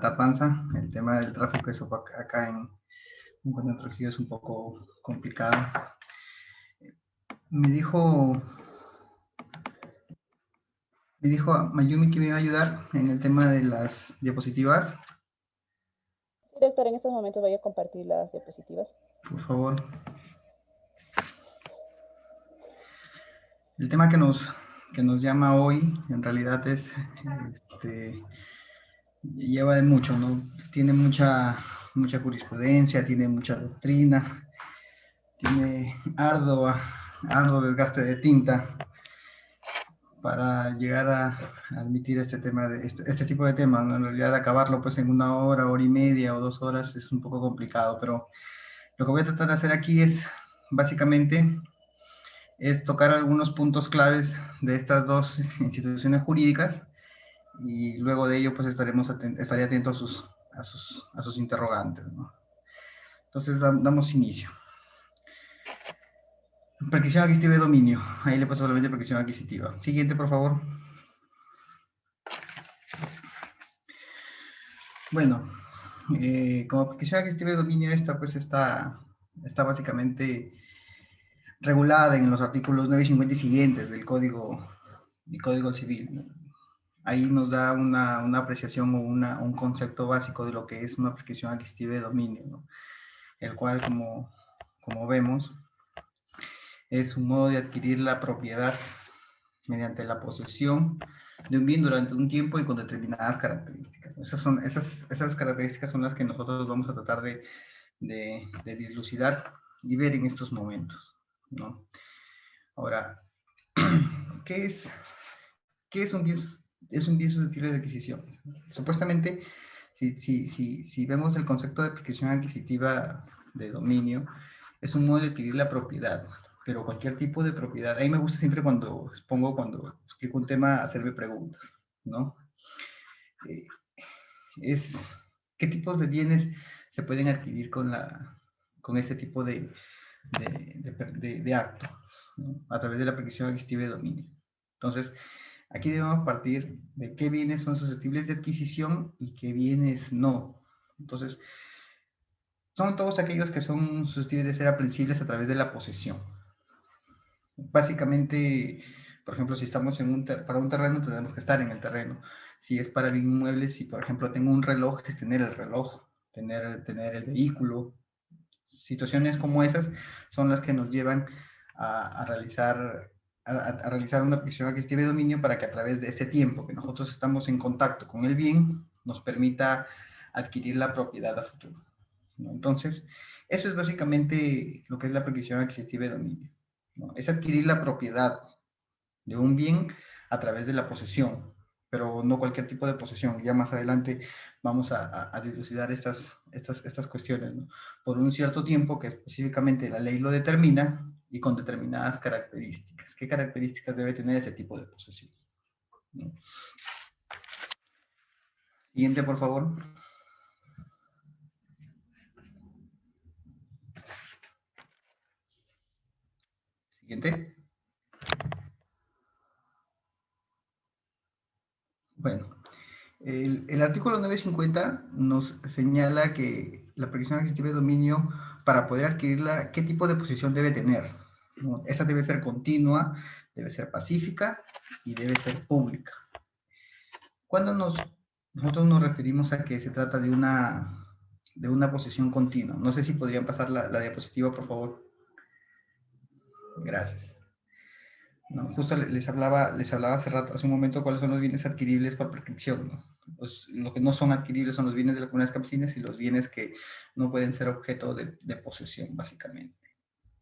tardanza. El tema del tráfico, eso acá en Trujillo es un poco complicado. Me dijo Mayumi que me iba a ayudar en el tema de las diapositivas. Sí, doctor, en estos momentos voy a compartir las diapositivas. Por favor. El tema que nos llama hoy, en realidad lleva de mucho, ¿no? Tiene mucha jurisprudencia, tiene mucha doctrina, tiene arduo desgaste de tinta para llegar a admitir este tema, este tipo de temas, ¿no? En realidad acabarlo pues en 1 hora, hora y media o 2 horas es un poco complicado, pero lo que voy a tratar de hacer aquí es básicamente tocar algunos puntos claves de estas dos instituciones jurídicas y luego de ello pues estaré atento a sus interrogantes, ¿no? Entonces damos inicio. Prescripción adquisitiva de dominio. Ahí le paso solamente prescripción adquisitiva. Siguiente, por favor. Bueno, como prescripción adquisitiva de dominio, esta pues está básicamente regulada en los artículos 9 y 50 y siguientes del Código Civil, ¿no? Ahí nos da una apreciación o un concepto básico de lo que es una prescripción adquisitiva de dominio, ¿no? El cual, como vemos, es un modo de adquirir la propiedad mediante la posesión de un bien durante un tiempo y con determinadas características. Esas características son las que nosotros vamos a tratar de dilucidar y ver en estos momentos, ¿no? Ahora, ¿qué es un bien? Es un bien susceptible de adquisición. Supuestamente, si vemos el concepto de prescripción adquisitiva de dominio, es un modo de adquirir la propiedad, pero cualquier tipo de propiedad. A mí me gusta siempre cuando explico un tema, hacerme preguntas, ¿no? ¿Qué tipos de bienes se pueden adquirir con este tipo de acto, ¿no? A través de la prescripción adquisitiva de dominio? Entonces, aquí debemos partir de qué bienes son susceptibles de adquisición y qué bienes no. Entonces, son todos aquellos que son susceptibles de ser aprehensibles a través de la posesión. Básicamente, por ejemplo, si estamos para un terreno, tenemos que estar en el terreno. Si es para bien inmuebles, si por ejemplo tengo un reloj, es tener el reloj, tener el vehículo. Situaciones como esas son las que nos llevan a realizar una prescripción adquisitiva de dominio para que a través de este tiempo que nosotros estamos en contacto con el bien, nos permita adquirir la propiedad a futuro, ¿no? Entonces, eso es básicamente lo que es la prescripción adquisitiva de dominio, ¿no? Es adquirir la propiedad de un bien a través de la posesión, pero no cualquier tipo de posesión. Ya más adelante vamos a dilucidar estas cuestiones, ¿no? Por un cierto tiempo que específicamente la ley lo determina y con determinadas características. ¿Qué características debe tener ese tipo de posesión, ¿no? Siguiente, por favor. Siguiente. Bueno, el artículo 950 nos señala que la prescripción adquisitiva de dominio, para poder adquirirla, ¿qué tipo de posesión debe tener? ¿No? Esa debe ser continua, debe ser pacífica y debe ser pública. Cuando nosotros nos referimos a que se trata de una posesión continua, no sé si podrían pasar la diapositiva, por favor. Gracias. ¿No? Justo les hablaba hace un momento cuáles son los bienes adquiribles por prescripción, ¿no? Lo que no son adquiribles son los bienes de las comunidades campesinas y los bienes que no pueden ser objeto de posesión, básicamente,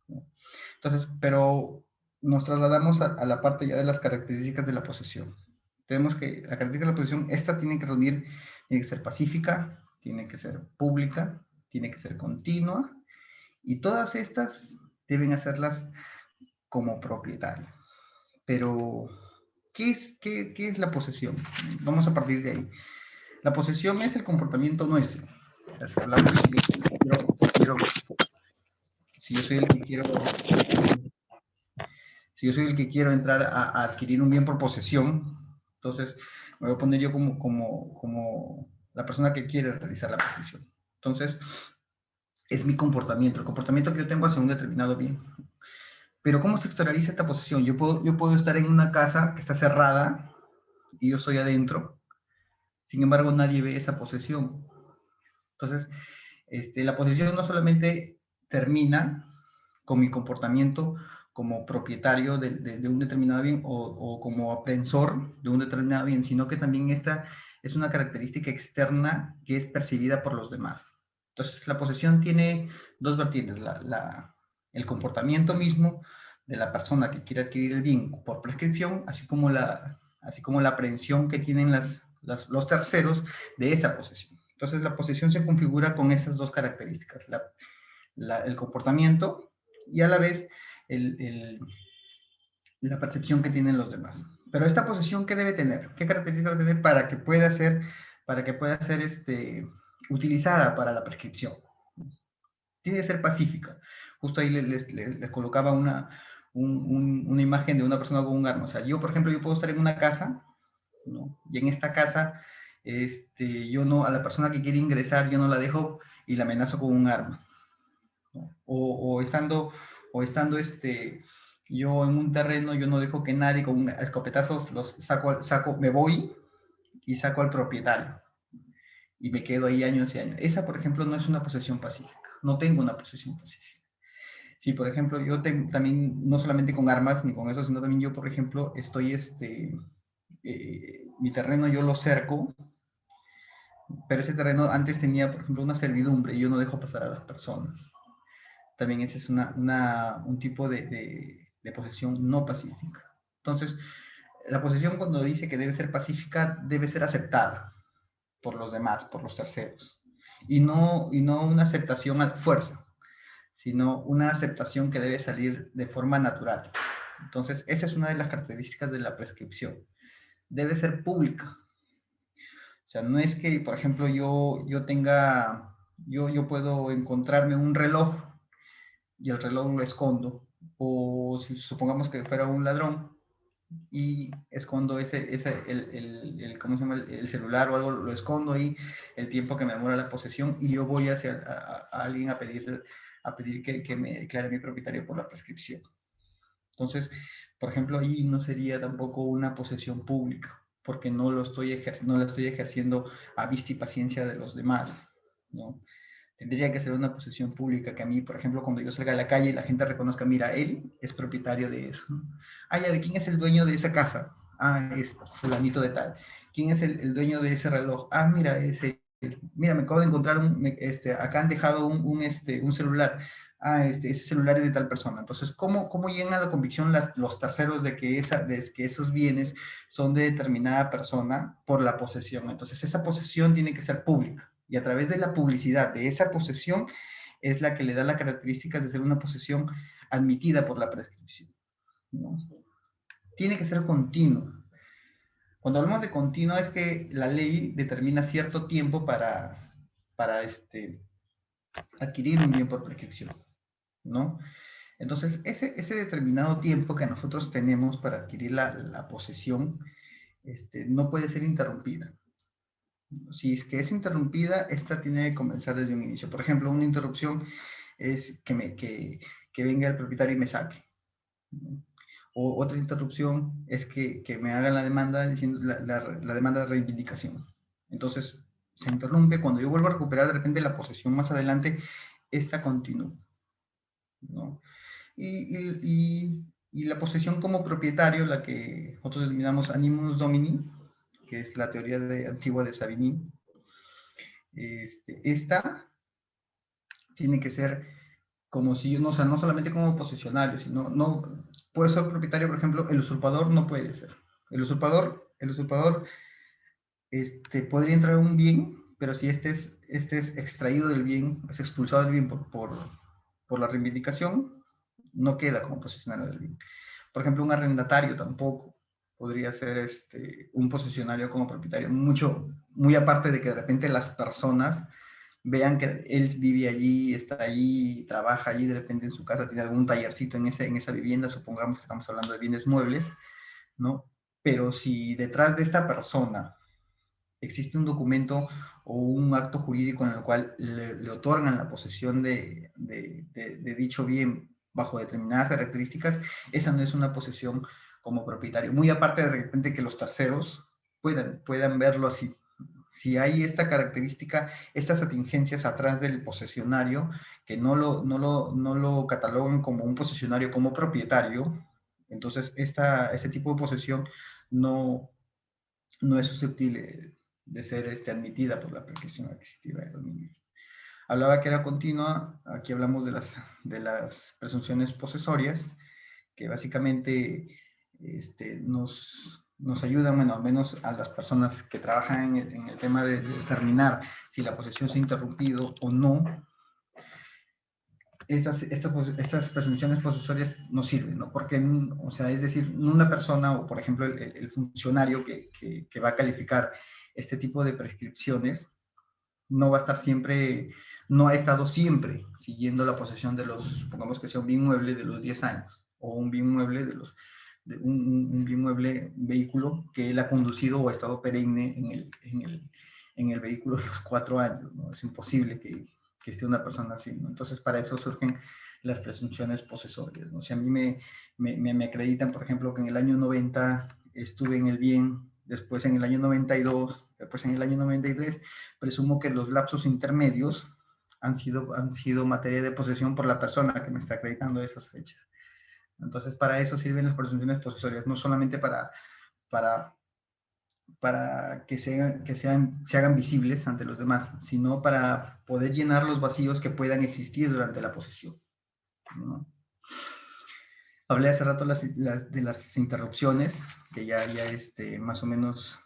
¿no? Entonces, pero nos trasladamos a la parte ya de las características de la posesión. Tenemos que, la característica de la posesión, esta tiene que reunir, tiene que ser pacífica, tiene que ser pública, tiene que ser continua, y todas estas deben hacerlas como propietario. Pero, ¿qué es la posesión? Vamos a partir de ahí. La posesión es el comportamiento nuestro. Si hablamos, si yo soy el que quiero entrar a adquirir un bien por posesión, entonces me voy a poner yo como la persona que quiere realizar la prescripción. Entonces, es mi comportamiento, el comportamiento que yo tengo hacia un determinado bien. Pero ¿cómo se externaliza esta posesión? Yo puedo estar en una casa que está cerrada y yo estoy adentro, sin embargo nadie ve esa posesión. Entonces, la posesión no solamente termina con mi comportamiento como propietario de un determinado bien o como aprensor de un determinado bien, sino que también esta es una característica externa que es percibida por los demás. Entonces, la posesión tiene dos vertientes, el comportamiento mismo de la persona que quiere adquirir el bien por prescripción, así como la aprehensión que tienen los terceros de esa posesión. Entonces, la posesión se configura con esas dos características, el comportamiento y a la vez el, el, la percepción que tienen los demás. Pero esta posesión, ¿qué debe tener? ¿Qué características debe tener para que pueda ser utilizada para la prescripción? Tiene que ser pacífica. Justo ahí les colocaba una imagen de una persona con un arma. O sea, yo, por ejemplo, yo puedo estar en una casa, ¿no? Y en esta casa, yo no, a la persona que quiere ingresar, yo no la dejo y la amenazo con un arma, ¿no? O estando yo en un terreno, yo no dejo que nadie con escopetazos los saco, me voy y saco al propietario y me quedo ahí años y años. Esa, por ejemplo, no es una posesión pacífica. No tengo una posesión pacífica. Si, por ejemplo, yo también, no solamente con armas ni con eso, sino también yo, por ejemplo, estoy, mi terreno yo lo cerco, pero ese terreno antes tenía, por ejemplo, una servidumbre y yo no dejo pasar a las personas. También ese es un tipo de posesión no pacífica. Entonces, la posesión cuando dice que debe ser pacífica, debe ser aceptada por los demás, por los terceros. Y no una aceptación a fuerza, sino una aceptación que debe salir de forma natural. Entonces, esa es una de las características de la prescripción. Debe ser pública. O sea, no es que, por ejemplo, yo puedo encontrarme un reloj y el reloj lo escondo, o si supongamos que fuera un ladrón y escondo ¿cómo se llama? El celular o algo, lo escondo ahí el tiempo que me demora la posesión y yo voy hacia a alguien a pedir que me declare mi propietario por la prescripción. Entonces, por ejemplo, ahí no sería tampoco una posesión pública, porque no la estoy ejerciendo a vista y paciencia de los demás, ¿no? Tendría que ser una posesión pública que a mí, por ejemplo, cuando yo salga a la calle, la gente reconozca, mira, él es propietario de eso. Ah, ya, ¿de quién es el dueño de esa casa? Ah, es fulanito de tal. ¿Quién es el dueño de ese reloj? Ah, mira, mira, me acabo de encontrar acá han dejado un celular. Ah, ese celular es de tal persona. Entonces, ¿cómo llegan a la convicción los terceros de que esos bienes son de determinada persona por la posesión? Entonces, esa posesión tiene que ser pública. Y a través de la publicidad de esa posesión es la que le da las características de ser una posesión admitida por la prescripción, ¿no? Tiene que ser continuo. Cuando hablamos de continuo es que la ley determina cierto tiempo para adquirir un bien por prescripción, ¿no? Entonces, ese determinado tiempo que nosotros tenemos para adquirir la posesión, no puede ser interrumpida. Si es que es interrumpida, esta tiene que comenzar desde un inicio. Por ejemplo, una interrupción es que venga el propietario y me saque. O otra interrupción es que me hagan la demanda diciendo la demanda de reivindicación. Entonces, se interrumpe. Cuando yo vuelvo a recuperar de repente la posesión más adelante, esta continúa, ¿no? Y la posesión como propietario, la que nosotros denominamos animus domini, que es la teoría antigua de Savigny, esta tiene que ser como si, no, o sea, no solamente como posesionario, sino, no, puede ser propietario, por ejemplo, el usurpador no puede ser. El usurpador podría entrar a un bien, pero si este es extraído del bien, es expulsado del bien por la reivindicación, no queda como posesionario del bien. Por ejemplo, un arrendatario tampoco podría ser un posesionario como propietario, muy aparte de que de repente las personas vean que él vive allí, está allí, trabaja allí, de repente en su casa tiene algún tallercito en esa vivienda, supongamos que estamos hablando de bienes muebles, ¿no? Pero si detrás de esta persona existe un documento o un acto jurídico en el cual le otorgan la posesión de dicho bien bajo determinadas características, esa no es una posesión como propietario. Muy aparte de repente que los terceros puedan verlo así. Si hay esta característica, estas atingencias atrás del posesionario, que no lo catalogan como un posesionario, como propietario, entonces este tipo de posesión no es susceptible de ser admitida por la prescripción adquisitiva de dominio. Hablaba que era continua, aquí hablamos de las presunciones posesorias, que básicamente nos ayudan, bueno, al menos a las personas que trabajan en el tema de determinar si la posesión se ha interrumpido o no. Estas presunciones posesorias no sirven, ¿no? Porque, o sea, es decir, una persona o, por ejemplo, el funcionario que va a calificar este tipo de prescripciones no va a estar siempre, no ha estado siempre siguiendo la posesión de los, supongamos que sea un bien mueble de los 10 años, o un bien mueble un bien mueble, un vehículo que él ha conducido o ha estado perenne en el vehículo los 4 años, ¿no? Es imposible que esté una persona así, ¿no? Entonces, para eso surgen las presunciones posesorias, ¿no? Si a mí me acreditan, por ejemplo, que en el año 90 estuve en el bien, después en el año 92, después en el año 93, presumo que los lapsos intermedios han sido materia de posesión por la persona que me está acreditando esas fechas. Entonces, para eso sirven las presunciones posesorias, no solamente para que se hagan visibles ante los demás, sino para poder llenar los vacíos que puedan existir durante la posesión, ¿no? Hablé hace rato de las interrupciones, que ya más o menos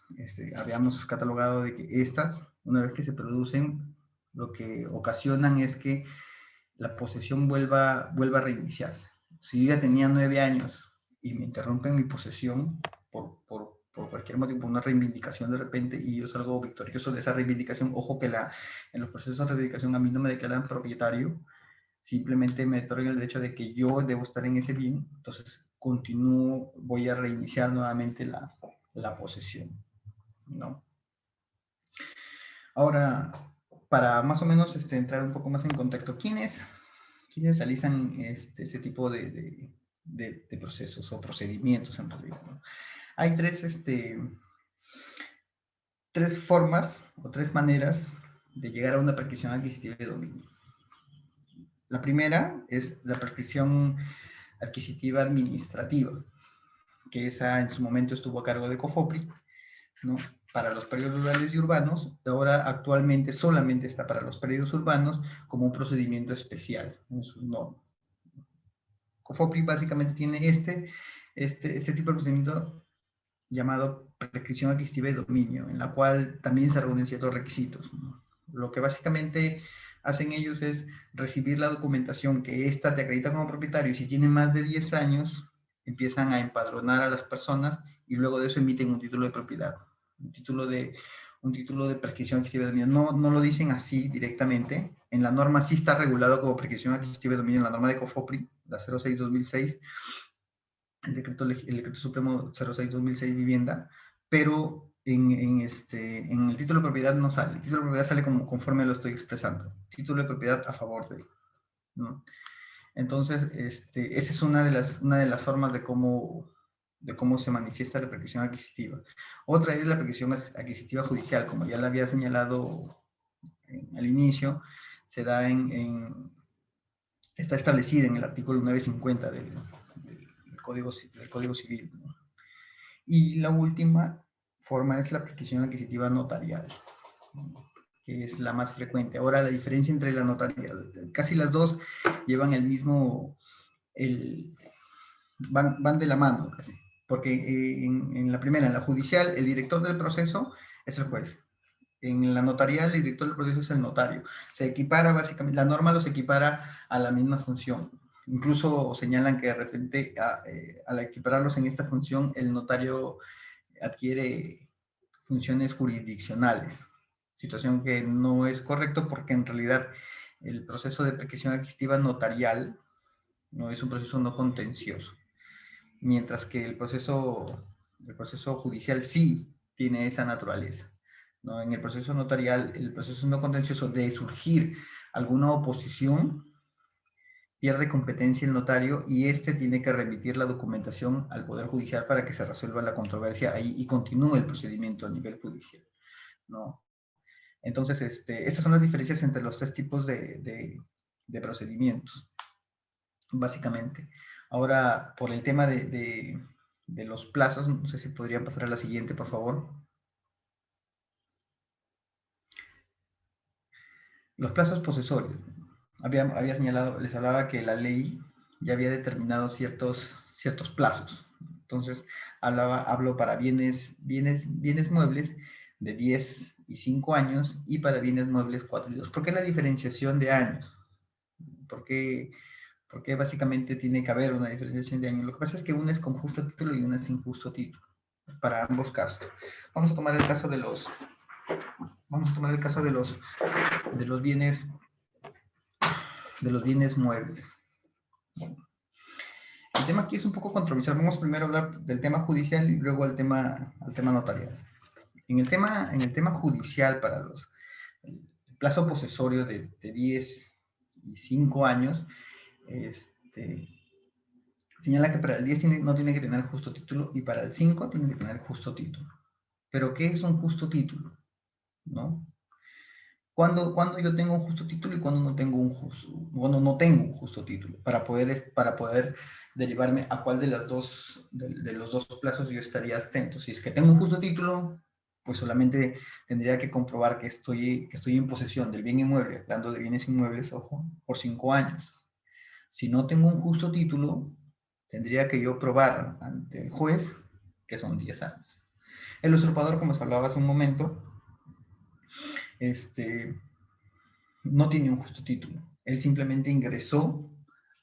habíamos catalogado de que estas, una vez que se producen, lo que ocasionan es que la posesión vuelva a reiniciarse. Si yo ya tenía 9 años y me interrumpen mi posesión por cualquier motivo, por una reivindicación de repente, y yo salgo victorioso de esa reivindicación, ojo que en los procesos de reivindicación a mí no me declaran propietario, simplemente me otorgan el derecho de que yo debo estar en ese bien, entonces continúo, voy a reiniciar nuevamente la posesión, ¿no? Ahora, para más o menos entrar un poco más en contexto, ¿quiénes realizan este tipo de procesos o procedimientos en realidad, ¿no? Hay tres formas o tres maneras de llegar a una prescripción adquisitiva de dominio. La primera es la prescripción adquisitiva administrativa, que esa en su momento estuvo a cargo de COFOPRI, ¿no? Para los predios rurales y urbanos, ahora actualmente solamente está para los predios urbanos como un procedimiento especial en sus normas. COFOPRI básicamente tiene este tipo de procedimiento llamado prescripción adquisitiva de dominio, en la cual también se reúnen ciertos requisitos, ¿no? Lo que básicamente hacen ellos es recibir la documentación que ésta te acredita como propietario, y si tienen más de 10 años, empiezan a empadronar a las personas y luego de eso emiten un título de propiedad, un título de prescripción adquisitiva de dominio. No lo dicen así directamente. En la norma sí está regulado como prescripción adquisitiva de dominio, en la norma de COFOPRI, la 06-2006, el decreto supremo 06-2006 vivienda, pero en el título de propiedad no sale. El título de propiedad sale conforme lo estoy expresando. Título de propiedad a favor de, ¿no? Entonces, esa es una de las formas de cómo se manifiesta la prescripción adquisitiva. Otra es la prescripción adquisitiva judicial, como ya la había señalado al inicio, se da está establecida en el artículo 950 del Código Civil, ¿no? Y la última forma es la prescripción adquisitiva notarial, ¿no? Que es la más frecuente. Ahora, la diferencia entre la notarial, casi las dos llevan el mismo, van de la mano casi, porque en la primera, en la judicial, el director del proceso es el juez. En la notarial, el director del proceso es el notario. Se equipara básicamente, la norma los equipara a la misma función. Incluso señalan que de repente, al equipararlos en esta función, el notario adquiere funciones jurisdiccionales, situación que no es correcto porque en realidad el proceso de prescripción adquisitiva notarial no es un proceso no contencioso, mientras que el proceso judicial sí tiene esa naturaleza, ¿no? En el proceso notarial, el proceso no contencioso, de surgir alguna oposición, pierde competencia el notario y éste tiene que remitir la documentación al Poder Judicial para que se resuelva la controversia ahí y continúe el procedimiento a nivel judicial, ¿no? Entonces, esas son las diferencias entre los tres tipos de procedimientos, básicamente. Ahora, por el tema de los plazos, no sé si podrían pasar a la siguiente, por favor. Los plazos posesorios. Había señalado, les hablaba que la ley ya había determinado ciertos plazos. Entonces, hablo para bienes muebles de 10 y 5 años y para bienes muebles 4 y 2. ¿Por qué la diferenciación de años? Porque básicamente tiene que haber una diferenciación de años. Lo que pasa es que una es con justo título y una sin justo título, para ambos casos. Vamos a tomar el caso de los bienes muebles. El tema aquí es un poco controversial. Vamos primero a hablar del tema judicial y luego al tema notarial. En el tema judicial, para el plazo posesorio de 10 y 5 años, señala que para el 10 no tiene que tener justo título y para el 5 tiene que tener justo título. ¿Pero qué es un justo título? ¿No? ¿Cuándo yo tengo un justo título y cuándo no tengo un justo título? Para poder derivarme a cuál de los dos plazos yo estaría atento. Si es que tengo un justo título, pues solamente tendría que comprobar que estoy en posesión del bien inmueble, hablando de bienes inmuebles, ojo, por 5 años. Si no tengo un justo título, tendría que yo probar ante el juez que son 10 años. El usurpador, como se hablaba hace un momento, no tiene un justo título. Él simplemente ingresó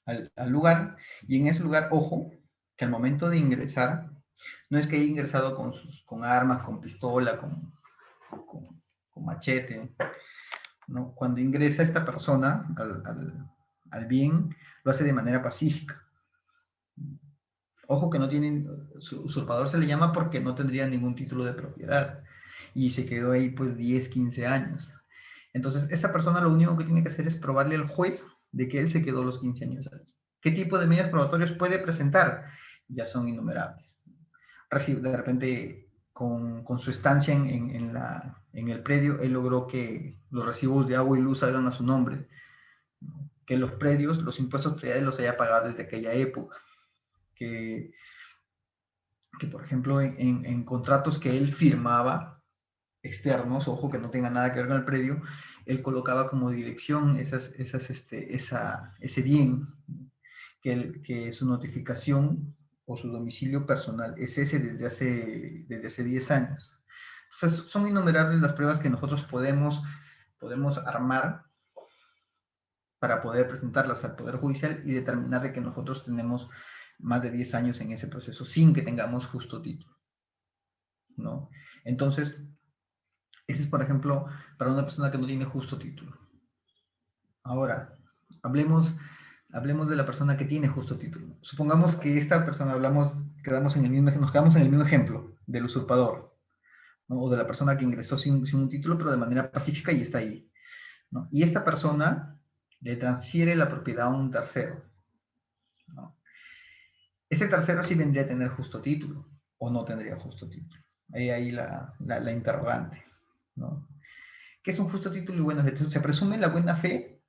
al lugar y en ese lugar, ojo, que al momento de ingresar, no es que haya ingresado con armas, con pistola, con machete, ¿no? Cuando ingresa esta persona al bien, lo hace de manera pacífica. Ojo que no tienen, usurpador se le llama porque no tendría ningún título de propiedad y se quedó ahí pues 10, 15 años. Entonces, esta persona lo único que tiene que hacer es probarle al juez de que él se quedó los 15 años ahí. ¿Qué tipo de medios probatorios puede presentar? Ya son innumerables. De repente, con su estancia en el predio, él logró que los recibos de agua y luz salgan a su nombre, que los predios, los impuestos prediales los haya pagado desde aquella época, que por ejemplo, en contratos que él firmaba, externos, ojo, que no tenga nada que ver con el predio, él colocaba como dirección ese bien, que su notificación o su domicilio personal es ese desde hace 10 años. Entonces, son innumerables las pruebas que nosotros podemos armar para poder presentarlas al Poder Judicial y determinar de que nosotros tenemos más de 10 años en ese proceso sin que tengamos justo título, ¿no? Entonces, ese es, por ejemplo, para una persona que no tiene justo título. Ahora, hablemos de la persona que tiene justo título. Supongamos que esta persona, nos quedamos en el mismo ejemplo del usurpador, ¿no? O de la persona que ingresó sin un título, pero de manera pacífica y está ahí, ¿no? Y esta persona le transfiere la propiedad a un tercero, ¿no? Ese tercero sí vendría a tener justo título, o no tendría justo título. Ahí la interrogante, ¿no? ¿Qué es un justo título y buena fe? Se presume la buena fe,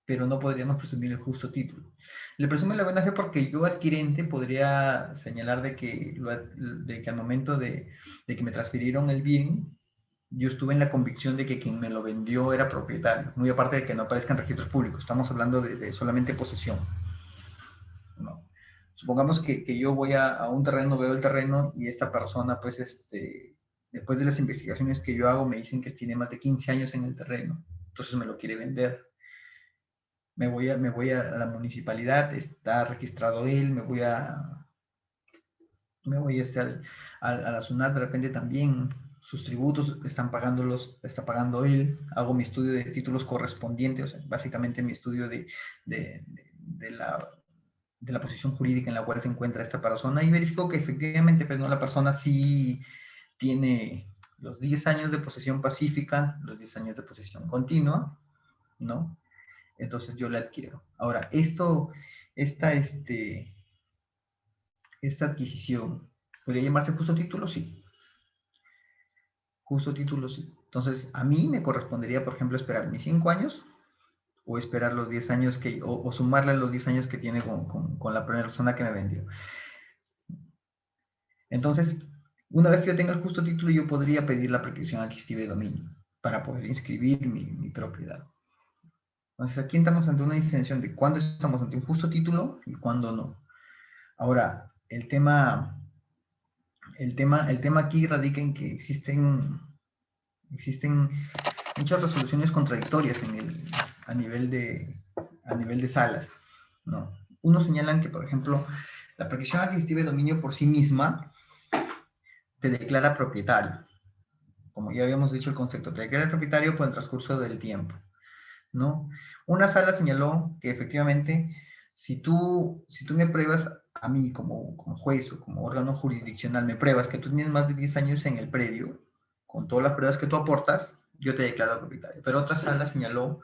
pero no podríamos presumir el justo título. Le presume la buena fe porque yo, adquirente, podría señalar de que al momento de que me transfirieron el bien, yo estuve en la convicción de que quien me lo vendió era propietario, muy aparte de que no aparezca en registros públicos. Estamos hablando de solamente posesión, ¿no? Supongamos que yo voy a un terreno, veo el terreno y esta persona, pues, después de las investigaciones que yo hago, me dicen que tiene más de 15 años en el terreno, entonces me lo quiere vender. Me voy a la municipalidad, está registrado él, me voy a a la SUNAT, de repente también sus tributos está pagando él, hago mi estudio de títulos correspondientes, o sea, básicamente mi estudio de la posición jurídica en la cual se encuentra esta persona y verifico que efectivamente, pues, no, la persona sí tiene los 10 años de posesión pacífica, los 10 años de posesión continua, ¿no? Entonces yo la adquiero. Ahora, esta, esta adquisición, ¿podría llamarse justo título? Sí. Justo título, sí. Entonces, a mí me correspondería, por ejemplo, esperar mis 5 años o esperar los 10 años que, o sumarle los 10 años que tiene con la persona que me vendió. Entonces, una vez que yo tenga el justo título, yo podría pedir la prescripción adquisitiva de dominio para poder inscribir mi propiedad. Entonces, aquí estamos ante una diferenciación de cuándo estamos ante un justo título y cuándo no. Ahora, el tema aquí radica en que existen muchas resoluciones contradictorias a nivel de salas, ¿no? Unos señalan que, por ejemplo, la prescripción adquisitiva de dominio por sí misma te declara propietario. Como ya habíamos dicho el concepto, te declara propietario por el transcurso del tiempo, ¿no? Una sala señaló que efectivamente, si tú me pruebas a mí como juez o como órgano jurisdiccional, me pruebas que tú tienes más de 10 años en el predio, con todas las pruebas que tú aportas, yo te declaro propietario. Pero otra sala señaló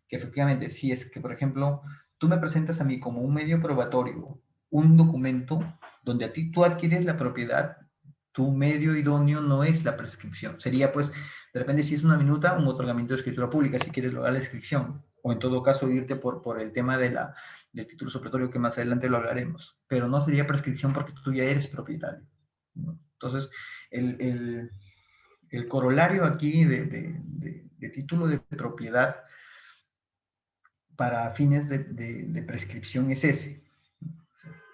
que efectivamente, si es que, por ejemplo, tú me presentas a mí como un medio probatorio, un documento donde a ti tú adquieres la propiedad, tu medio idóneo no es la prescripción. Sería, pues, de repente, si es una minuta, un otorgamiento de escritura pública, si quieres lograr la inscripción, o en todo caso irte por el tema del título supletorio, que más adelante lo hablaremos. Pero no sería prescripción porque tú ya eres propietario, ¿no? Entonces, el corolario aquí de título de propiedad para fines de prescripción es ese.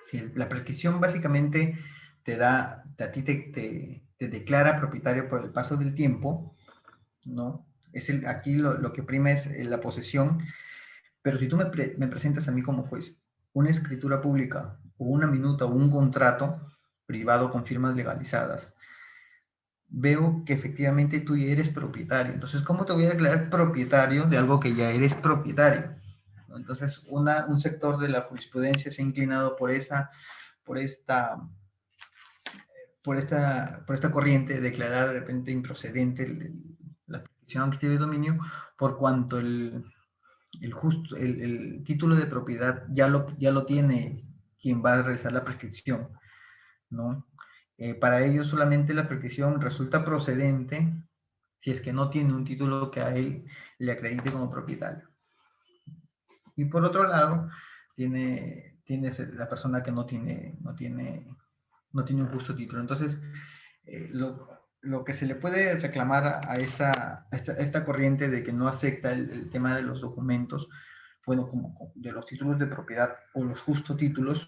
Si la prescripción básicamente a ti te declara propietario por el paso del tiempo, ¿no? Aquí lo que prima es la posesión, pero si tú me presentas a mí como juez una escritura pública o una minuta o un contrato privado con firmas legalizadas, veo que efectivamente tú ya eres propietario. Entonces, ¿cómo te voy a declarar propietario de algo que ya eres propietario? Entonces, un sector de la jurisprudencia se ha inclinado por esta corriente de declarar de repente improcedente la petición adquisitiva de dominio, por cuanto el título de propiedad ya lo tiene quien va a realizar la prescripción, ¿no? Para ellos solamente la prescripción resulta procedente si es que no tiene un título que a él le acredite como propietario. Y por otro lado, tiene la persona que no tiene un justo título. Entonces, lo que se le puede reclamar a esta corriente de que no acepta el tema de los documentos, bueno, como de los títulos de propiedad o los justos títulos,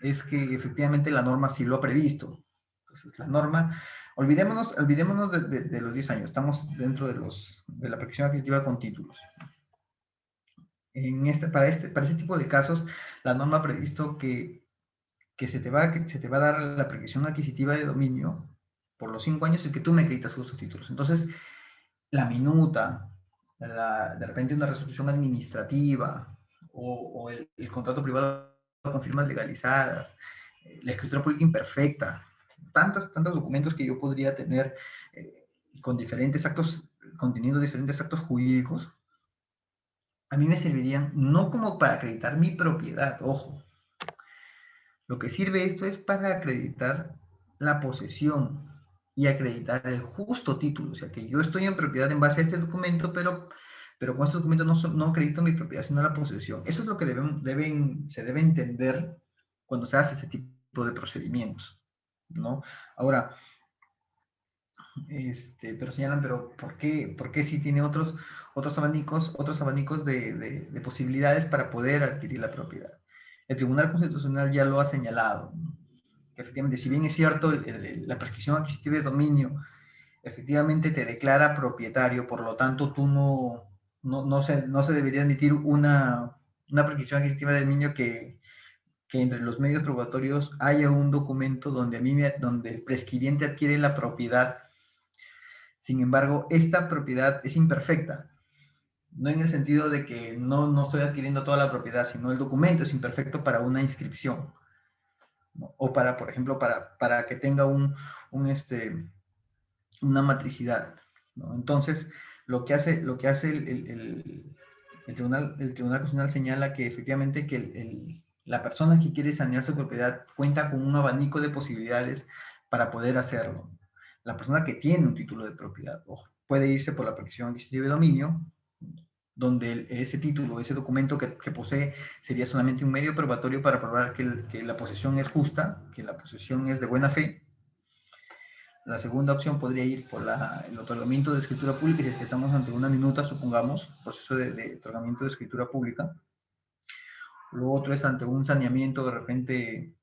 es que efectivamente la norma sí lo ha previsto. Entonces, la norma, olvidémonos de los 10 años, estamos dentro de la prescripción adquisitiva con títulos. Para este tipo de casos, la norma ha previsto que se te va a dar la prescripción adquisitiva de dominio por los 5 años en que tú me acreditas justos títulos. Entonces, la minuta, de repente una resolución administrativa o el contrato privado con firmas legalizadas, la escritura pública imperfecta, tantos documentos que yo podría tener con diferentes actos, conteniendo diferentes actos jurídicos, a mí me servirían no como para acreditar mi propiedad, ojo. Lo que sirve esto es para acreditar la posesión y acreditar el justo título. O sea, que yo estoy en propiedad en base a este documento, pero con este documento no acredito mi propiedad, sino la posesión. Eso es lo que se debe entender cuando se hace ese tipo de procedimientos, ¿no? Ahora, pero señalan, pero ¿por qué si tiene otros abanicos de posibilidades para poder adquirir la propiedad? El Tribunal Constitucional ya lo ha señalado, que efectivamente, si bien es cierto, la prescripción adquisitiva de dominio efectivamente te declara propietario, por lo tanto tú no se debería admitir una prescripción adquisitiva de dominio que entre los medios probatorios haya un documento donde el prescribiente adquiere la propiedad. Sin embargo, esta propiedad es imperfecta, no en el sentido de que no estoy adquiriendo toda la propiedad, sino el documento es imperfecto para una inscripción, ¿no? O para, por ejemplo, para que tenga una matricidad, ¿no? Entonces, lo que hace el Tribunal Constitucional señala que efectivamente que la persona que quiere sanear su propiedad cuenta con un abanico de posibilidades para poder hacerlo. La persona que tiene un título de propiedad, ojo, puede irse por la protección adquisitiva de dominio, donde ese título, ese documento que posee, sería solamente un medio probatorio para probar que la posesión es justa, que la posesión es de buena fe. La segunda opción podría ir por el otorgamiento de escritura pública, si es que estamos ante una minuta, supongamos, proceso de otorgamiento de escritura pública. Lo otro es ante un saneamiento, de repente,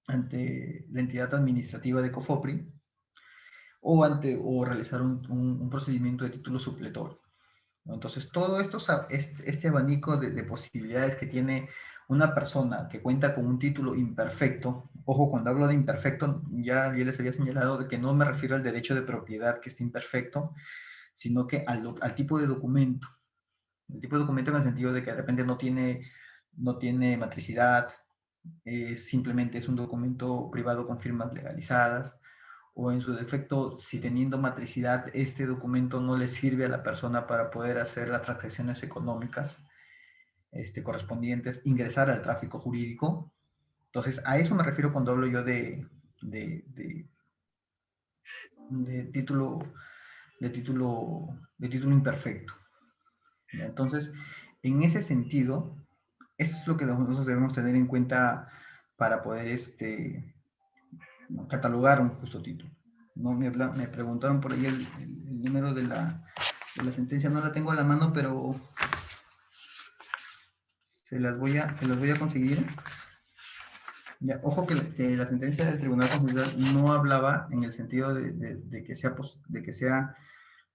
ante la entidad administrativa de COFOPRI, o realizar un procedimiento de título supletorio. Entonces, todo esto, este abanico de posibilidades que tiene una persona que cuenta con un título imperfecto, ojo, cuando hablo de imperfecto, ya les había señalado de que no me refiero al derecho de propiedad que esté imperfecto, sino que al tipo de documento. El tipo de documento en el sentido de que de repente no tiene matricidad, simplemente es un documento privado con firmas legalizadas, o en su defecto, si teniendo matricidad, este documento no le sirve a la persona para poder hacer las transacciones económicas correspondientes, ingresar al tráfico jurídico. Entonces, a eso me refiero cuando hablo yo de título, de título imperfecto. Entonces, en ese sentido, eso es lo que nosotros debemos tener en cuenta para poder catalogar un justo título. No me preguntaron por ahí el número de la sentencia, no la tengo a la mano, pero se las voy a conseguir. Ya, ojo que la sentencia del Tribunal Constitucional no hablaba en el sentido de que sea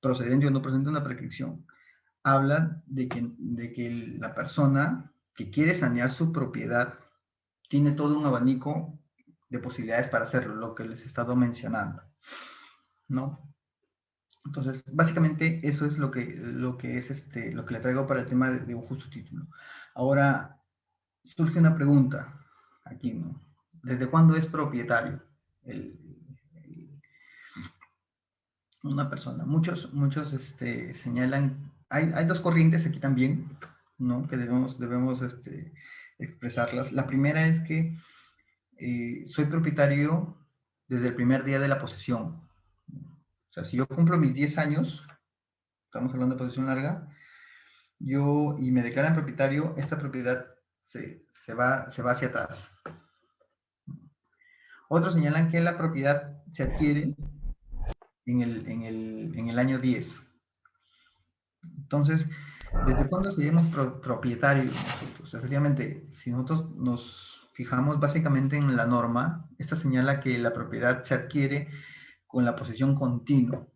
procedente o no procedente una prescripción. Habla de que la persona que quiere sanear su propiedad tiene todo un abanico de posibilidades para hacerlo, lo que les he estado mencionando, ¿no? Entonces, básicamente eso es lo que le traigo para el tema de un justo título. Ahora, surge una pregunta aquí, ¿no? ¿Desde cuándo es propietario una persona? Muchos señalan, hay dos corrientes aquí también, ¿no? Que debemos expresarlas. La primera es que soy propietario desde el primer día de la posesión. O sea, si yo cumplo mis 10 años, estamos hablando de posesión larga, y me declaran propietario, esta propiedad se va hacia atrás. Otros señalan que la propiedad se adquiere en el año 10. Entonces, ¿desde cuándo seríamos propietarios nosotros? Efectivamente, si nosotros nos fijamos básicamente en la norma, esta señala que la propiedad se adquiere con la posesión continua.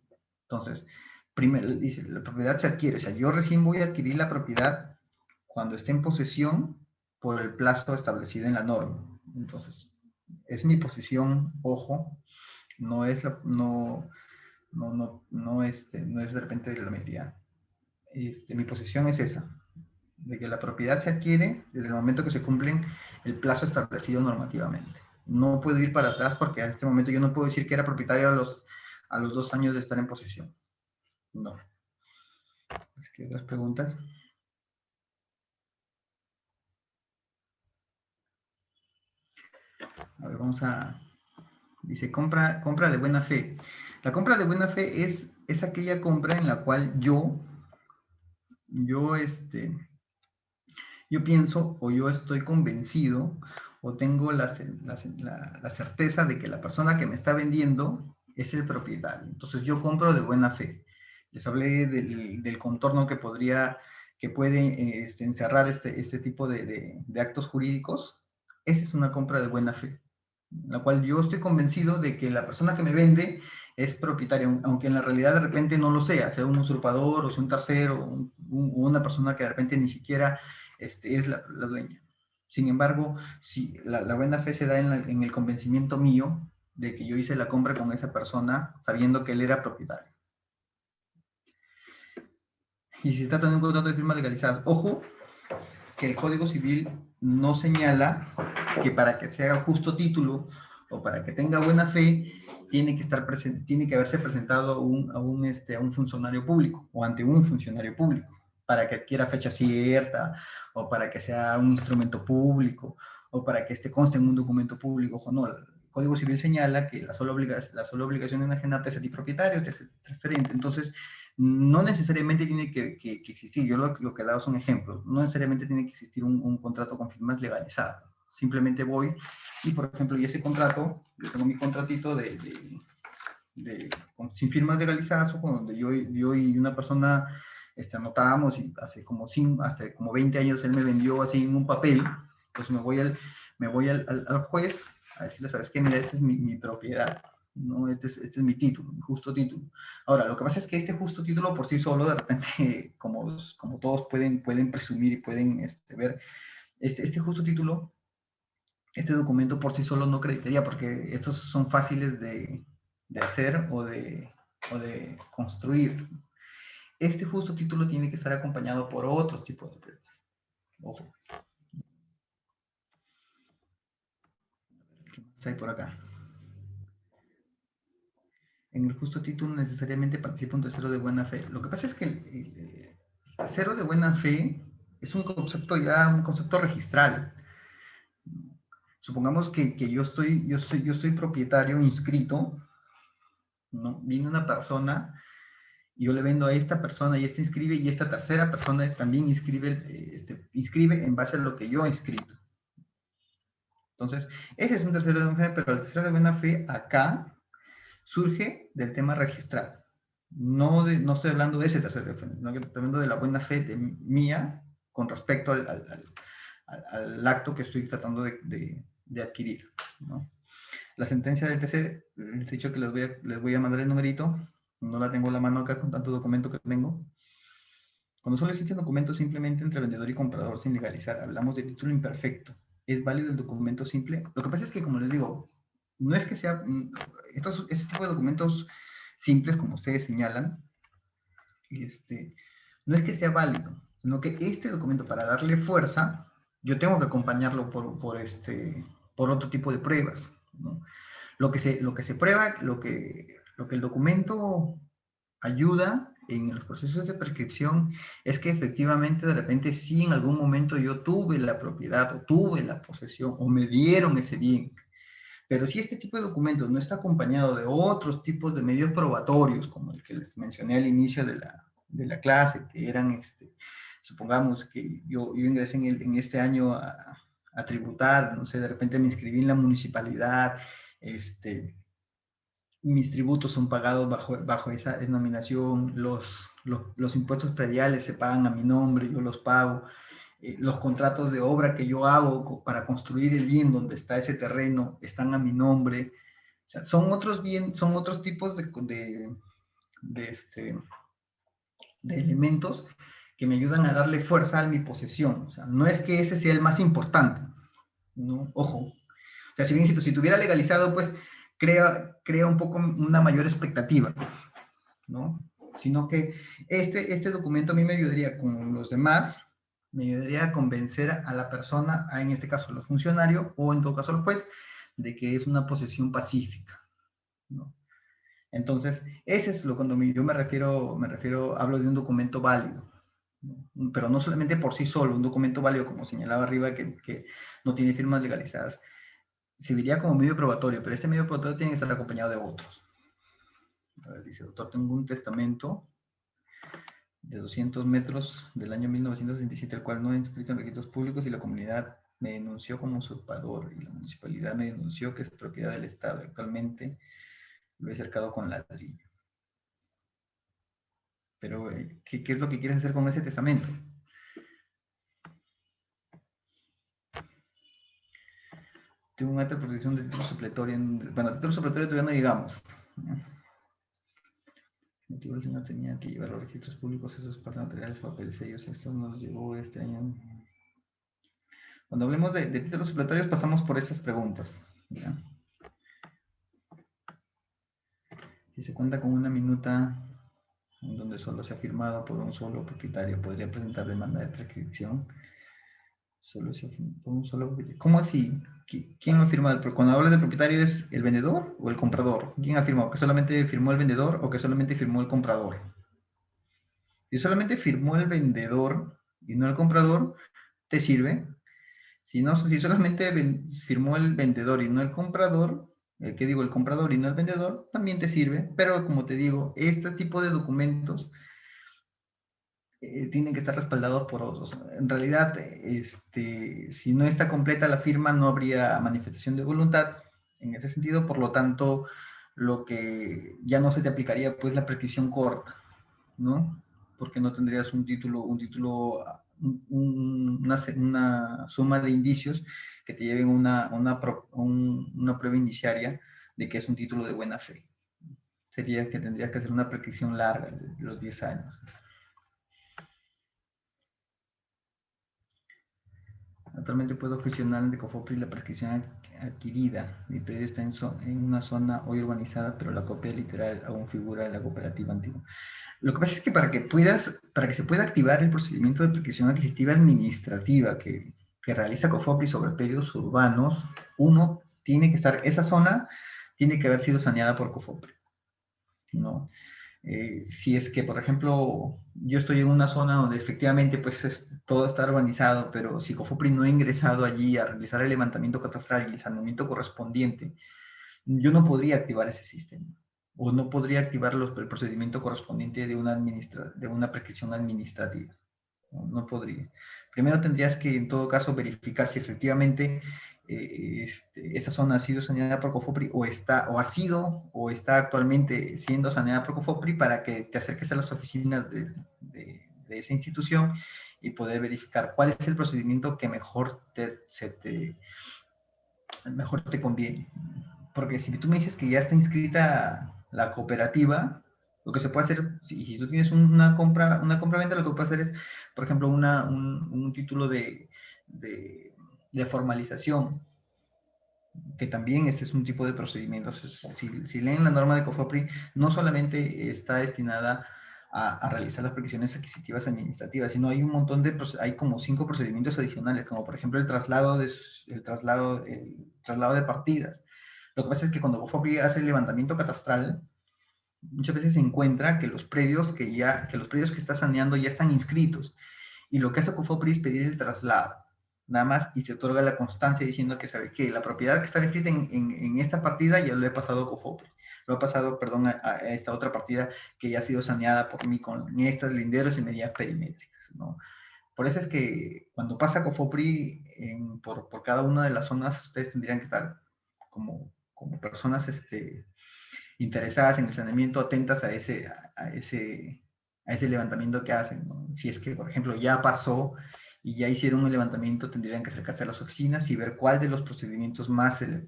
Entonces, primero dice, la propiedad se adquiere, o sea, yo recién voy a adquirir la propiedad cuando esté en posesión por el plazo establecido en la norma. Entonces, es mi posesión, ojo, no es de repente de la mayoría. Mi posesión es esa, de que la propiedad se adquiere desde el momento que se cumplen el plazo establecido normativamente. No puedo ir para atrás porque a este momento yo no puedo decir que era propietario a los 2 años de estar en posesión. No. ¿Qué otras preguntas? A ver, dice, compra de buena fe. La compra de buena fe es aquella compra en la cual yo pienso o yo estoy convencido o tengo la certeza de que la persona que me está vendiendo es el propietario. Entonces yo compro de buena fe. Les hablé del contorno que puede encerrar este tipo de actos jurídicos. Esa es una compra de buena fe, en la cual yo estoy convencido de que la persona que me vende es propietaria, aunque en la realidad de repente no lo sea un usurpador o sea un tercero, o una persona que de repente ni siquiera es la dueña. Sin embargo, si la buena fe se da en el convencimiento mío de que yo hice la compra con esa persona sabiendo que él era propietario. Y si se trata de un contrato de firmas legalizadas, ojo, que el Código Civil no señala que para que se haga justo título o para que tenga buena fe, tiene que haberse presentado a un funcionario público o ante un funcionario público para que adquiera fecha cierta o para que sea un instrumento público o para que conste en un documento público o no. El Código Civil señala que la sola obligación de enajenarte es a ti propietario, te hace transferente. Entonces, no necesariamente tiene que existir, yo lo que he dado son ejemplos, no necesariamente tiene que existir un contrato con firmas legalizado. Simplemente voy y, por ejemplo, y ese contrato, yo tengo mi contratito sin firmas legalizadas, donde yo y una persona anotábamos y hasta como 20 años él me vendió así en un papel. Entonces me voy al juez a decirle, ¿sabes qué? Mira, esta es mi propiedad, ¿no? Este es mi título, mi justo título. Ahora, lo que pasa es que este justo título por sí solo, de repente, como todos pueden presumir y pueden ver, este justo título, este documento por sí solo no acreditaría, porque estos son fáciles de hacer o de construir. Este justo título tiene que estar acompañado por otros tipos de pruebas. Ojo. ¿Qué más hay por acá? En el justo título necesariamente participa un tercero de buena fe. Lo que pasa es que el tercero de buena fe es un concepto registral. Supongamos que yo soy propietario inscrito, ¿no? Viene una persona y yo le vendo a esta persona y esta inscribe y esta tercera persona también inscribe en base a lo que yo he inscrito. Entonces, ese es un tercero de buena fe, pero el tercero de buena fe acá surge del tema registral. No estoy hablando de ese tercero de buena fe, sino que estoy hablando de la buena fe mía con respecto al acto que estoy tratando de adquirir, ¿no? La sentencia del TC, les he dicho que les voy a mandar el numerito, no la tengo en la mano acá con tanto documento que tengo. Cuando solo existen documentos simplemente entre vendedor y comprador sin legalizar, hablamos de título imperfecto. ¿Es válido el documento simple? Lo que pasa es que, como les digo, no es que sea, este tipo de documentos simples, como ustedes señalan, no es que sea válido, sino que este documento, para darle fuerza, yo tengo que acompañarlo por otro tipo de pruebas, ¿no? Lo que se prueba, lo que el documento ayuda en los procesos de prescripción es que efectivamente de repente sí en algún momento yo tuve la propiedad o tuve la posesión o me dieron ese bien. Pero si este tipo de documentos no está acompañado de otros tipos de medios probatorios, como el que les mencioné al inicio de la clase, que eran, supongamos que yo ingresé en este año a tributar, no sé, de repente me inscribí en la municipalidad, mis tributos son pagados bajo esa denominación, los impuestos prediales se pagan a mi nombre, yo los pago, los contratos de obra que yo hago para construir el bien donde está ese terreno están a mi nombre. O sea, son otros tipos de elementos que me ayudan a darle fuerza a mi posesión. O sea, no es que ese sea el más importante, ¿no? Ojo. O sea, si bien si tuviera legalizado, pues crea un poco una mayor expectativa, ¿no? Sino que este documento a mí me ayudaría con los demás, me ayudaría a convencer a la persona, en este caso los funcionarios, o en todo caso el juez, de que es una posesión pacífica, ¿no? Entonces, ese es cuando yo me refiero, hablo de un documento válido, ¿no? Pero no solamente por sí solo, un documento válido, como señalaba arriba, que no tiene firmas legalizadas, serviría como medio probatorio, pero este medio probatorio tiene que estar acompañado de otros. A ver, dice, doctor, tengo un testamento de 200 metros del año 1967, el cual no he inscrito en registros públicos y la comunidad me denunció como usurpador y la municipalidad me denunció que es propiedad del Estado. Actualmente lo he cercado con ladrillo. Pero, ¿qué es lo que quieres hacer con ese testamento? Tengo un acta de protección de título supletorio. Bueno, título supletorio todavía no llegamos, ¿no? El señor tenía que llevar los registros públicos, esos partes materiales, papeles, sellos, esto nos llegó este año. Cuando hablemos de títulos supletorios pasamos por esas preguntas, ¿ya? Si se cuenta con una minuta en donde solo se ha firmado por un solo propietario, ¿podría presentar demanda de prescripción? Solo se firma por un solo propietario. ¿Cómo así? ¿Quién lo ha firmado? Pero cuando hablas de propietario, ¿es el vendedor o el comprador? ¿Quién ha firmado? ¿Que solamente firmó el vendedor o que solamente firmó el comprador? Si solamente firmó el vendedor y no el comprador, te sirve. Si no, si solamente firmó el vendedor y no el comprador, ¿qué digo? El comprador y no el vendedor, también te sirve. Pero como te digo, este tipo de documentos tienen que estar respaldados por otros. En realidad, si no está completa la firma, no habría manifestación de voluntad en ese sentido, por lo tanto, lo que ya no se te aplicaría, pues, la prescripción corta, ¿no? Porque no tendrías una suma de indicios que te lleven una prueba indiciaria de que es un título de buena fe. Sería que tendrías que hacer una prescripción larga de los 10 años. Actualmente puedo gestionar de Cofopri la prescripción adquirida. Mi predio está en una zona hoy urbanizada, pero la copia literal aún figura en la cooperativa antigua. Lo que pasa es que para que se pueda activar el procedimiento de prescripción adquisitiva administrativa que realiza Cofopri sobre predios urbanos, esa zona tiene que haber sido saneada por Cofopri, ¿no? Si es que, por ejemplo, yo estoy en una zona donde efectivamente pues todo está urbanizado, pero si Cofopri no ha ingresado allí a realizar el levantamiento catastral y el saneamiento correspondiente, yo no podría activar ese sistema. O no podría activar el procedimiento correspondiente de una prescripción administrativa. No podría. Primero tendrías que, en todo caso, verificar si efectivamente esa zona ha sido saneada por Cofopri o está actualmente siendo saneada por Cofopri para que te acerques a las oficinas de esa institución y poder verificar cuál es el procedimiento que mejor te conviene. Porque si tú me dices que ya está inscrita la cooperativa, lo que se puede hacer, si tú tienes una compra-venta, lo que puedes hacer es, por ejemplo, un título de formalización, que también este es un tipo de procedimiento. Si leen la norma de COFOPRI, no solamente está destinada a realizar las prescripciones adquisitivas administrativas, sino hay un montón hay como 5 procedimientos adicionales, como por ejemplo el traslado de partidas. Lo que pasa es que cuando COFOPRI hace el levantamiento catastral, muchas veces se encuentra que los predios que está saneando ya están inscritos. Y lo que hace COFOPRI es pedir el traslado, nada más, y se otorga la constancia diciendo que sabe que la propiedad que está escrita en esta partida ya lo he pasado a COFOPRI. Lo he pasado, perdón, a esta otra partida que ya ha sido saneada por mí con estas linderos y medidas perimétricas, ¿no? Por eso es que cuando pasa COFOPRI por cada una de las zonas, ustedes tendrían que estar como personas interesadas en el saneamiento, atentas a ese levantamiento que hacen, ¿no? Si es que, por ejemplo, ya pasó y ya hicieron un levantamiento, tendrían que acercarse a las oficinas y ver cuál de los procedimientos más se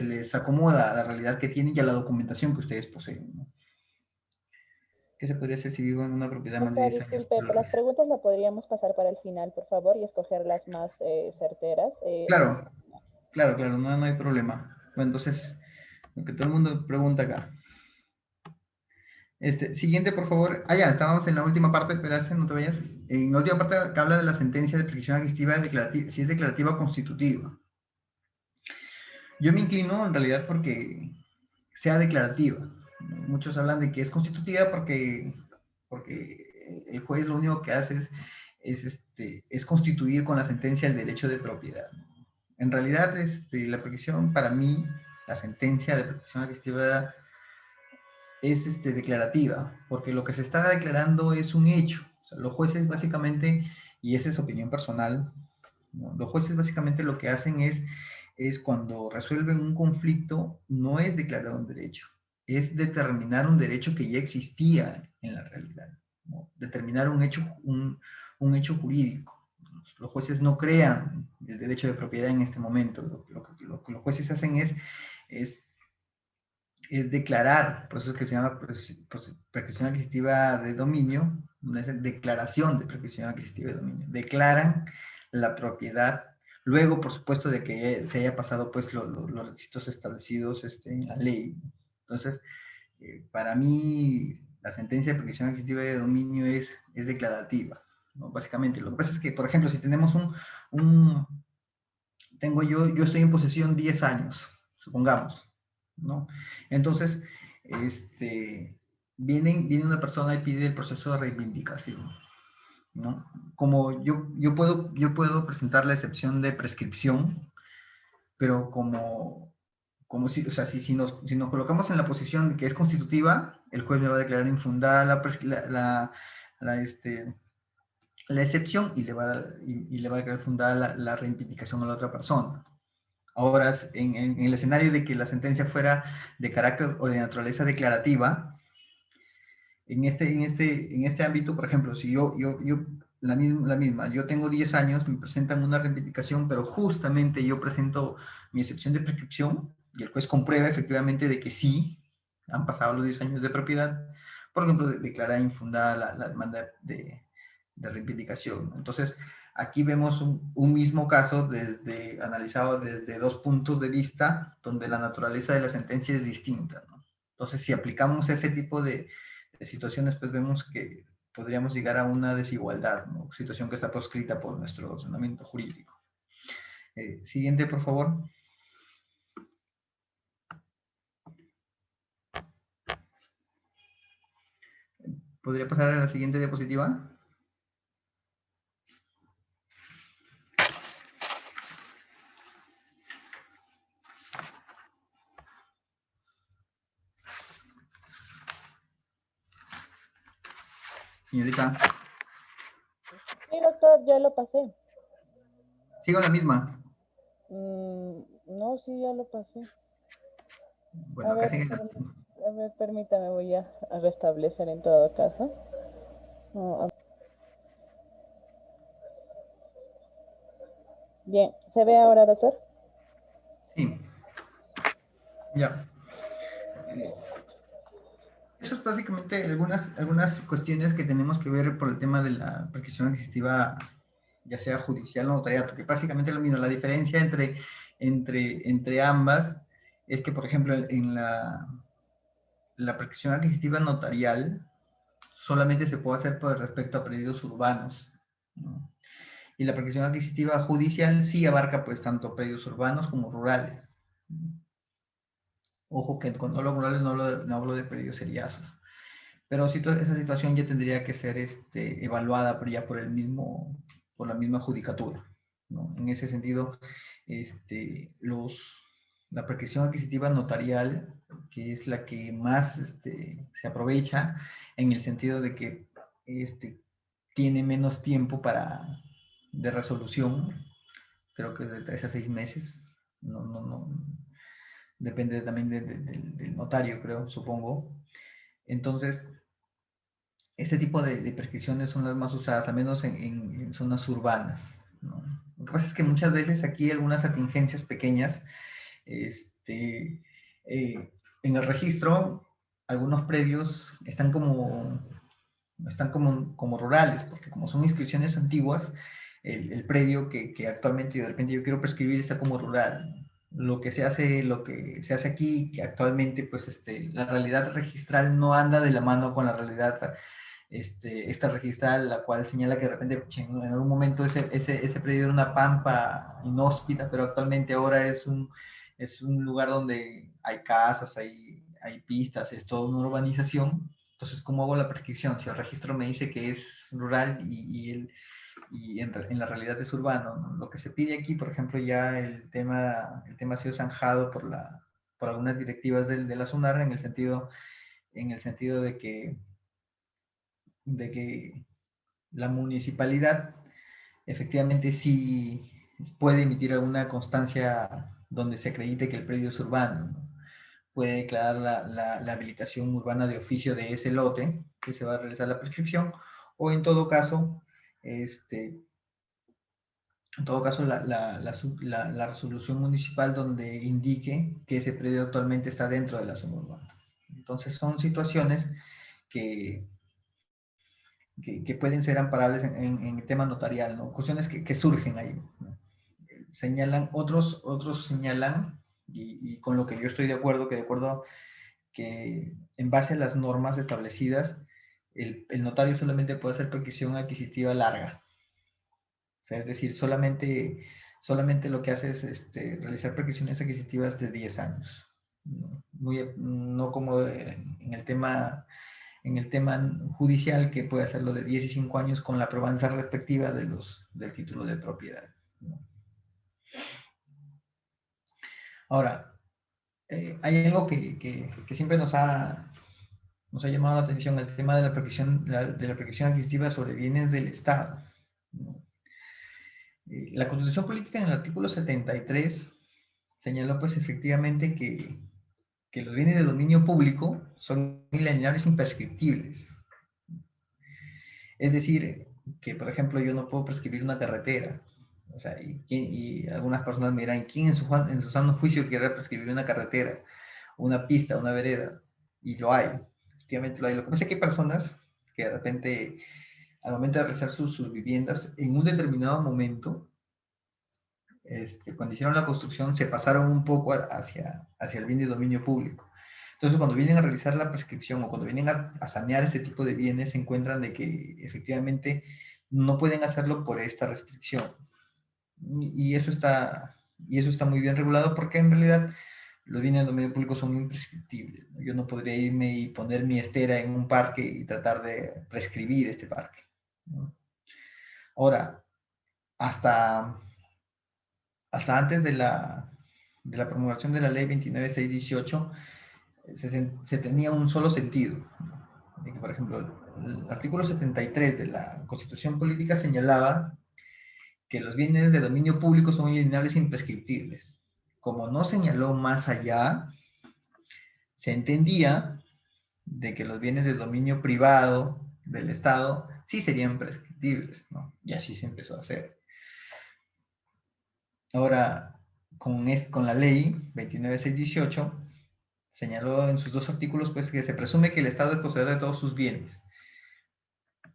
les acomoda a la realidad que tienen y a la documentación que ustedes poseen, ¿no? ¿Qué se podría hacer si vivo en una propiedad más de Doctor, 10 años? disculpe, las preguntas las podríamos pasar para el final, por favor, y escoger las más certeras. Claro, claro, no hay problema. Bueno, entonces, lo que todo el mundo pregunta acá. Siguiente, por favor. Ya, estábamos en la última parte, espérate, no te vayas. En la última parte que habla de la sentencia de prescripción adquisitiva si es declarativa o constitutiva. Yo me inclino en realidad porque sea declarativa. Muchos hablan de que es constitutiva porque el juez lo único que hace es constituir con la sentencia el derecho de propiedad. En realidad, la prescripción, para mí, la sentencia de prescripción adquisitiva es declarativa, porque lo que se está declarando es un hecho. O sea, los jueces básicamente, y esa es opinión personal, ¿no? Los jueces básicamente lo que hacen es cuando resuelven un conflicto, no es declarar un derecho, es determinar un derecho que ya existía en la realidad, ¿no? Determinar un hecho jurídico. Los jueces no crean el derecho de propiedad en este momento. Lo que los jueces hacen es declarar, por eso es que se llama prescripción adquisitiva de dominio, una declaración de prescripción adquisitiva de dominio. Declaran la propiedad, luego, por supuesto, de que se haya pasado pues los requisitos establecidos en la ley. Entonces, para mí, la sentencia de prescripción adquisitiva de dominio es declarativa. ¿no? Básicamente, lo que pasa es que, por ejemplo, si tenemos yo estoy en posesión 10 años, supongamos, ¿no? Entonces, viene una persona y pide el proceso de reivindicación, ¿no? Como yo puedo presentar la excepción de prescripción, pero como si, o sea, si nos colocamos en la posición de que es constitutiva, el juez me va a declarar infundada la excepción y le va a declarar fundada la reivindicación a la otra persona. Ahora, en el escenario de que la sentencia fuera de carácter o de naturaleza declarativa, en este ámbito, por ejemplo, si la misma, yo tengo 10 años, me presentan una reivindicación, pero justamente yo presento mi excepción de prescripción y el juez comprueba efectivamente de que sí, han pasado los 10 años de propiedad, por ejemplo, declara infundada la demanda de reivindicación. Entonces, aquí vemos un mismo caso analizado desde dos puntos de vista, donde la naturaleza de la sentencia es distinta, ¿no? Entonces, si aplicamos ese tipo de situaciones, pues vemos que podríamos llegar a una desigualdad, ¿no? Situación que está proscrita por nuestro ordenamiento jurídico. Siguiente, por favor. ¿Podría pasar a la siguiente diapositiva? Señorita. Sí, doctor, ya lo pasé. Sigo la misma. No, sí, ya lo pasé. Bueno, acá sigue la... A ver, permítame, voy a restablecer en todo caso. No, bien, ¿se ve ahora, doctor? Sí. Ya. Eso es básicamente algunas cuestiones que tenemos que ver por el tema de la prescripción adquisitiva, ya sea judicial o notarial, porque básicamente lo mismo. La diferencia entre ambas es que, por ejemplo, en la prescripción adquisitiva notarial solamente se puede hacer por respecto a predios urbanos, ¿no? Y la prescripción adquisitiva judicial sí abarca pues tanto predios urbanos como rurales. Ojo que cuando hablo rurales no hablo de predios seriazos. Pero esa situación ya tendría que ser evaluada ya por la misma judicatura, ¿no? En ese sentido, la prescripción adquisitiva notarial, que es la que más se aprovecha, en el sentido de que tiene menos tiempo de resolución, creo que es de 3 a 6 meses, no, depende también del notario, creo, supongo. Entonces, este tipo de prescripciones son las más usadas, al menos en zonas urbanas, ¿no? Lo que pasa es que muchas veces aquí algunas atingencias pequeñas, en el registro, algunos predios están como rurales, porque como son inscripciones antiguas, el predio que actualmente de repente yo quiero prescribir está como rural. Lo que se hace aquí, que actualmente, pues, la realidad registral no anda de la mano con la realidad esta registral, la cual señala que de repente en algún momento ese predio era una pampa inhóspita, pero actualmente ahora es un lugar donde hay casas, hay pistas, es toda una urbanización. Entonces, ¿cómo hago la prescripción? Si el registro me dice que es rural y en la realidad es urbano, ¿no? Lo que se pide aquí, por ejemplo, ya el tema ha sido zanjado por algunas directivas de la SUNAR en el sentido de que la municipalidad efectivamente sí puede emitir alguna constancia donde se acredite que el predio es urbano, ¿no? Puede declarar la habilitación urbana de oficio de ese lote que se va a realizar la prescripción, o en todo caso la resolución municipal donde indique que ese predio actualmente está dentro de la zona urbana. Entonces son situaciones que, que pueden ser amparables en el tema notarial, ¿no? Cuestiones que surgen ahí, ¿no? Otros señalan, y con lo que yo estoy de acuerdo, que en base a las normas establecidas, el notario solamente puede hacer prescripción adquisitiva larga. O sea, es decir, solamente lo que hace es realizar prescripciones adquisitivas de 10 años. No como en el tema judicial, que puede hacerlo de 10 y 5 años con la probanza respectiva del título de propiedad. Ahora, hay algo que siempre nos ha llamado la atención, el tema de la prescripción adquisitiva sobre bienes del Estado. La Constitución Política, en el artículo 73, señaló pues efectivamente que los bienes de dominio público son inalienables e imprescriptibles. Es decir, que por ejemplo yo no puedo prescribir una carretera. O sea, y algunas personas me dirán, ¿quién en su sano juicio quiere prescribir una carretera, una pista, una vereda? Y lo hay, efectivamente lo hay. Lo que pasa es que hay personas que de repente, al momento de realizar sus viviendas, en un determinado momento, cuando hicieron la construcción, se pasaron un poco hacia el bien de dominio público. Entonces, cuando vienen a realizar la prescripción o cuando vienen a sanear este tipo de bienes, se encuentran de que efectivamente no pueden hacerlo por esta restricción. Y eso está muy bien regulado, porque en realidad los bienes de dominio público son imprescriptibles. Yo no podría irme y poner mi estera en un parque y tratar de prescribir este parque. Ahora, hasta antes de la promulgación de la ley 29618, se tenía un solo sentido. De que, por ejemplo, el artículo 73 de la Constitución Política señalaba que los bienes de dominio público son inalienables e imprescriptibles. Como no señaló más allá, se entendía de que los bienes de dominio privado del Estado sí serían prescriptibles, ¿no? Y así se empezó a hacer. Ahora, con la ley 29618, señaló en sus dos artículos pues, que se presume que el Estado es poseedor de todos sus bienes.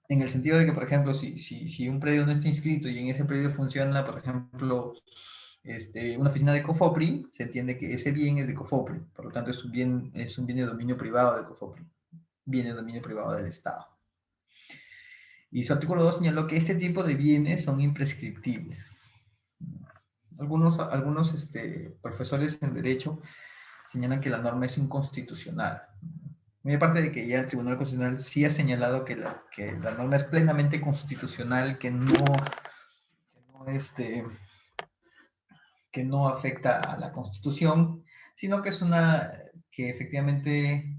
En el sentido de que, por ejemplo, si un predio no está inscrito y en ese predio funciona, por ejemplo, una oficina de COFOPRI, se entiende que ese bien es de COFOPRI, por lo tanto es un bien de dominio privado de COFOPRI, bien de dominio privado del Estado. Y su artículo 2 señaló que este tipo de bienes son imprescriptibles. Algunos profesores en Derecho señalan que la norma es inconstitucional. Muy aparte de que ya el Tribunal Constitucional sí ha señalado que la norma es plenamente constitucional, que no afecta a la Constitución, sino que es que efectivamente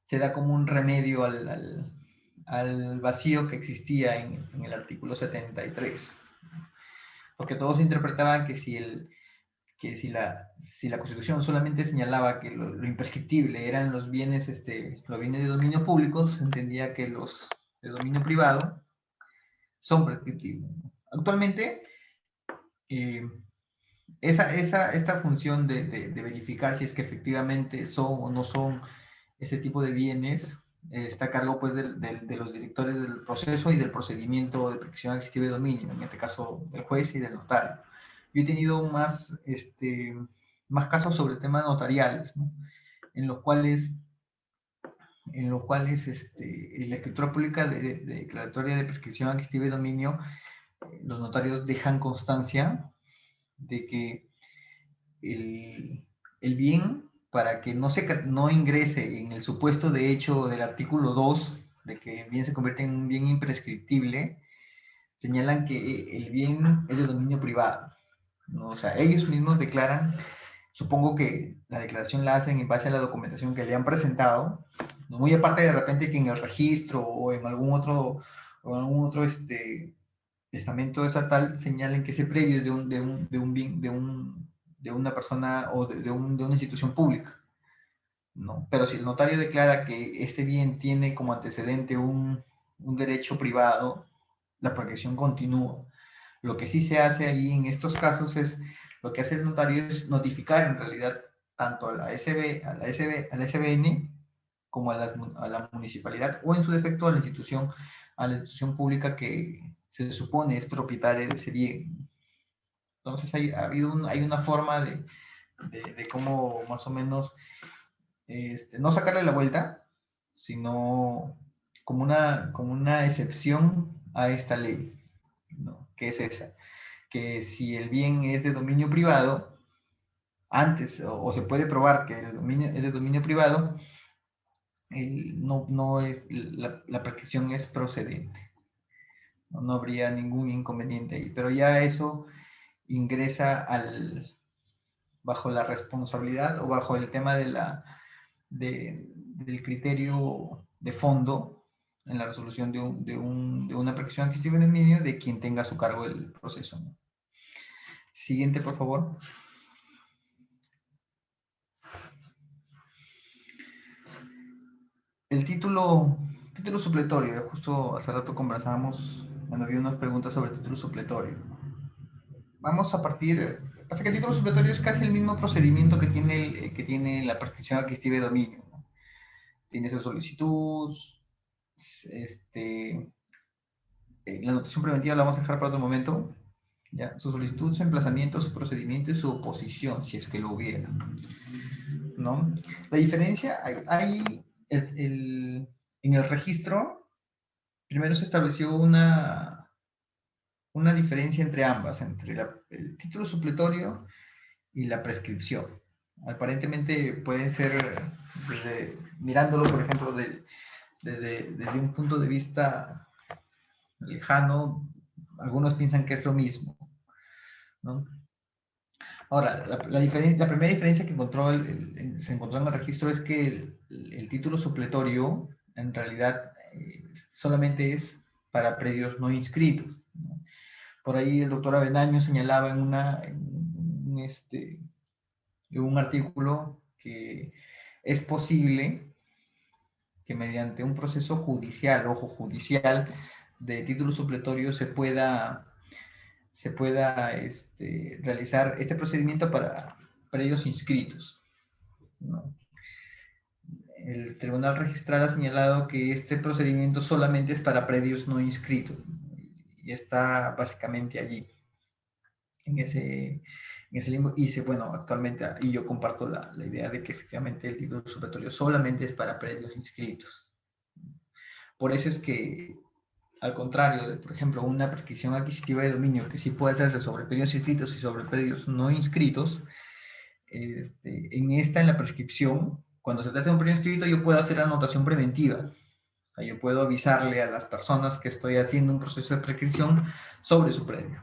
se da como un remedio al vacío que existía en el artículo 73. Porque todos interpretaban que si la Constitución solamente señalaba que lo imprescriptible eran los bienes de dominio público, se entendía que los de dominio privado son prescriptibles. Actualmente, esta función de verificar si es que efectivamente son o no son ese tipo de bienes está a cargo pues de los directores del proceso y del procedimiento de prescripción adquisitiva de dominio, en este caso del juez y del notario. Yo he tenido más casos sobre temas notariales, ¿no? en los cuales la escritura pública de declaratoria de prescripción adquisitiva de dominio, los notarios dejan constancia de que el bien, para que no ingrese en el supuesto de hecho del artículo 2, de que el bien se convierte en un bien imprescriptible, señalan que el bien es de dominio privado, ¿no? O sea, ellos mismos declaran, supongo que la declaración la hacen en base a la documentación que le han presentado, ¿no? Muy aparte de repente que en el registro o en algún otro testamento estatal señalen que ese predio es de una persona o de una institución pública, ¿no? Pero si el notario declara que este bien tiene como antecedente un derecho privado, la protección continúa. Lo que sí se hace ahí en estos casos es, lo que hace el notario es notificar en realidad tanto a la SBN como a la municipalidad, o en su defecto a la institución pública que se supone es propietaria de ese bien. Entonces hay una forma de cómo más o menos no sacarle la vuelta, sino como una excepción a esta ley, ¿no? Que es esa, que si el bien es de dominio privado, antes, o se puede probar que el dominio es de dominio privado, no es, la prescripción es procedente. No habría ningún inconveniente ahí, pero ya eso ingresa bajo la responsabilidad o bajo el tema del criterio de fondo en la resolución de una prescripción adquisitiva de dominio de quien tenga a su cargo el proceso, ¿no? Siguiente, por favor. El título supletorio, justo hace rato conversábamos, bueno, había unas preguntas sobre el título supletorio. Vamos a partir, pasa que el título supletorio es casi el mismo procedimiento que tiene la prescripción adquisitiva de dominio, ¿no? Tiene su solicitud, la notación preventiva la vamos a dejar para otro momento, ¿ya? Su solicitud, su emplazamiento, su procedimiento y su oposición, si es que lo hubiera, ¿no? La diferencia, hay en el registro, primero se estableció una diferencia entre ambas, entre el título supletorio y la prescripción. Aparentemente pueden ser, mirándolo, por ejemplo, desde un punto de vista lejano, algunos piensan que es lo mismo, ¿no? Ahora, la primera diferencia que se encontró en el registro es que el título supletorio en realidad solamente es para predios no inscritos, ¿no? Por ahí el doctor Avendaño señalaba en un artículo que es posible que mediante un proceso judicial, ojo, judicial, de título supletorio se pueda realizar este procedimiento para predios inscritos, ¿no? El tribunal registral ha señalado que este procedimiento solamente es para predios no inscritos y está básicamente allí, en ese limbo. Y bueno, actualmente, y yo comparto la idea de que efectivamente el título supletorio solamente es para predios inscritos. Por eso es que, al contrario de, por ejemplo, una prescripción adquisitiva de dominio, que sí puede hacerse sobre predios inscritos y sobre predios no inscritos, en la prescripción, cuando se trata de un predio inscrito, yo puedo hacer anotación preventiva. O sea, yo puedo avisarle a las personas que estoy haciendo un proceso de prescripción sobre su predio.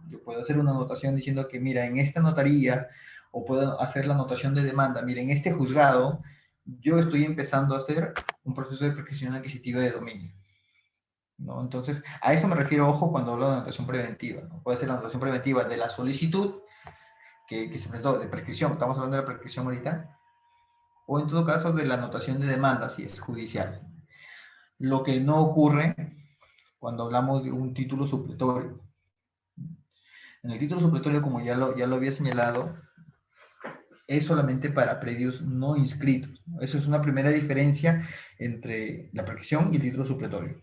Yo puedo hacer una anotación diciendo que, mira, en esta notaría, o puedo hacer la anotación de demanda, mira, en este juzgado, yo estoy empezando a hacer un proceso de prescripción adquisitiva de dominio, ¿no? Entonces, a eso me refiero, ojo, cuando hablo de anotación preventiva, ¿no? Puede ser la anotación preventiva de la solicitud, que se presentó de prescripción, estamos hablando de la prescripción ahorita, o en todo caso de la anotación de demanda, si es judicial. Lo que no ocurre cuando hablamos de un título supletorio. En el título supletorio, como ya lo había señalado, es solamente para predios no inscritos, ¿no? Eso es una primera diferencia entre la prescripción y el título supletorio.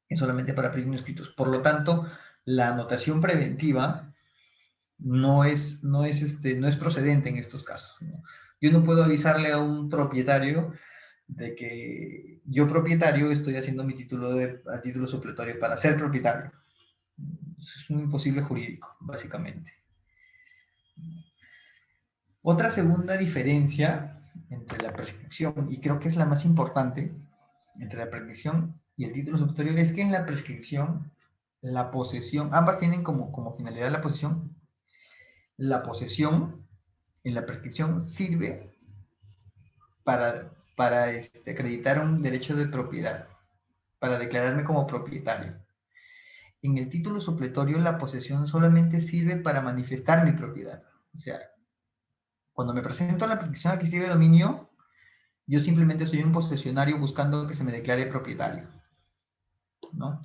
Es solamente para predios no inscritos. Por lo tanto, la anotación preventiva no es procedente en estos casos, ¿no? Yo no puedo avisarle a un propietario de que yo propietario estoy haciendo mi a título supletorio para ser propietario. Es un imposible jurídico, básicamente. Otra segunda diferencia entre la prescripción, y creo que es la más importante, entre la prescripción y el título supletorio, es que en la prescripción, la posesión, ambas tienen como finalidad la posesión en la prescripción sirve para acreditar un derecho de propiedad, para declararme como propietario. En el título supletorio, la posesión solamente sirve para manifestar mi propiedad. O sea, cuando me presento a la prescripción adquisitiva de dominio, yo simplemente soy un posesionario buscando que se me declare propietario, ¿no?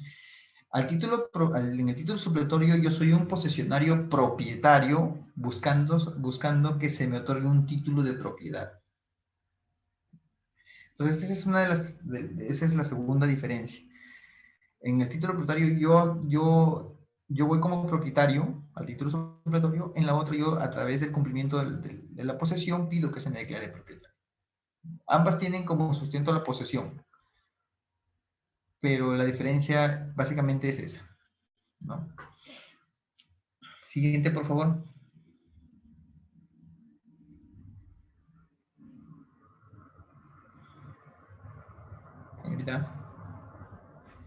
En el título supletorio, yo soy un posesionario propietario buscando que se me otorgue un título de propiedad. Entonces, esa es la segunda diferencia. En el título propietario yo voy como propietario al título supletorio, en la otra yo a través del cumplimiento de la posesión pido que se me declare propietario. Ambas tienen como sustento la posesión. pero la diferencia básicamente es esa, ¿no? Siguiente, por favor. Señorita,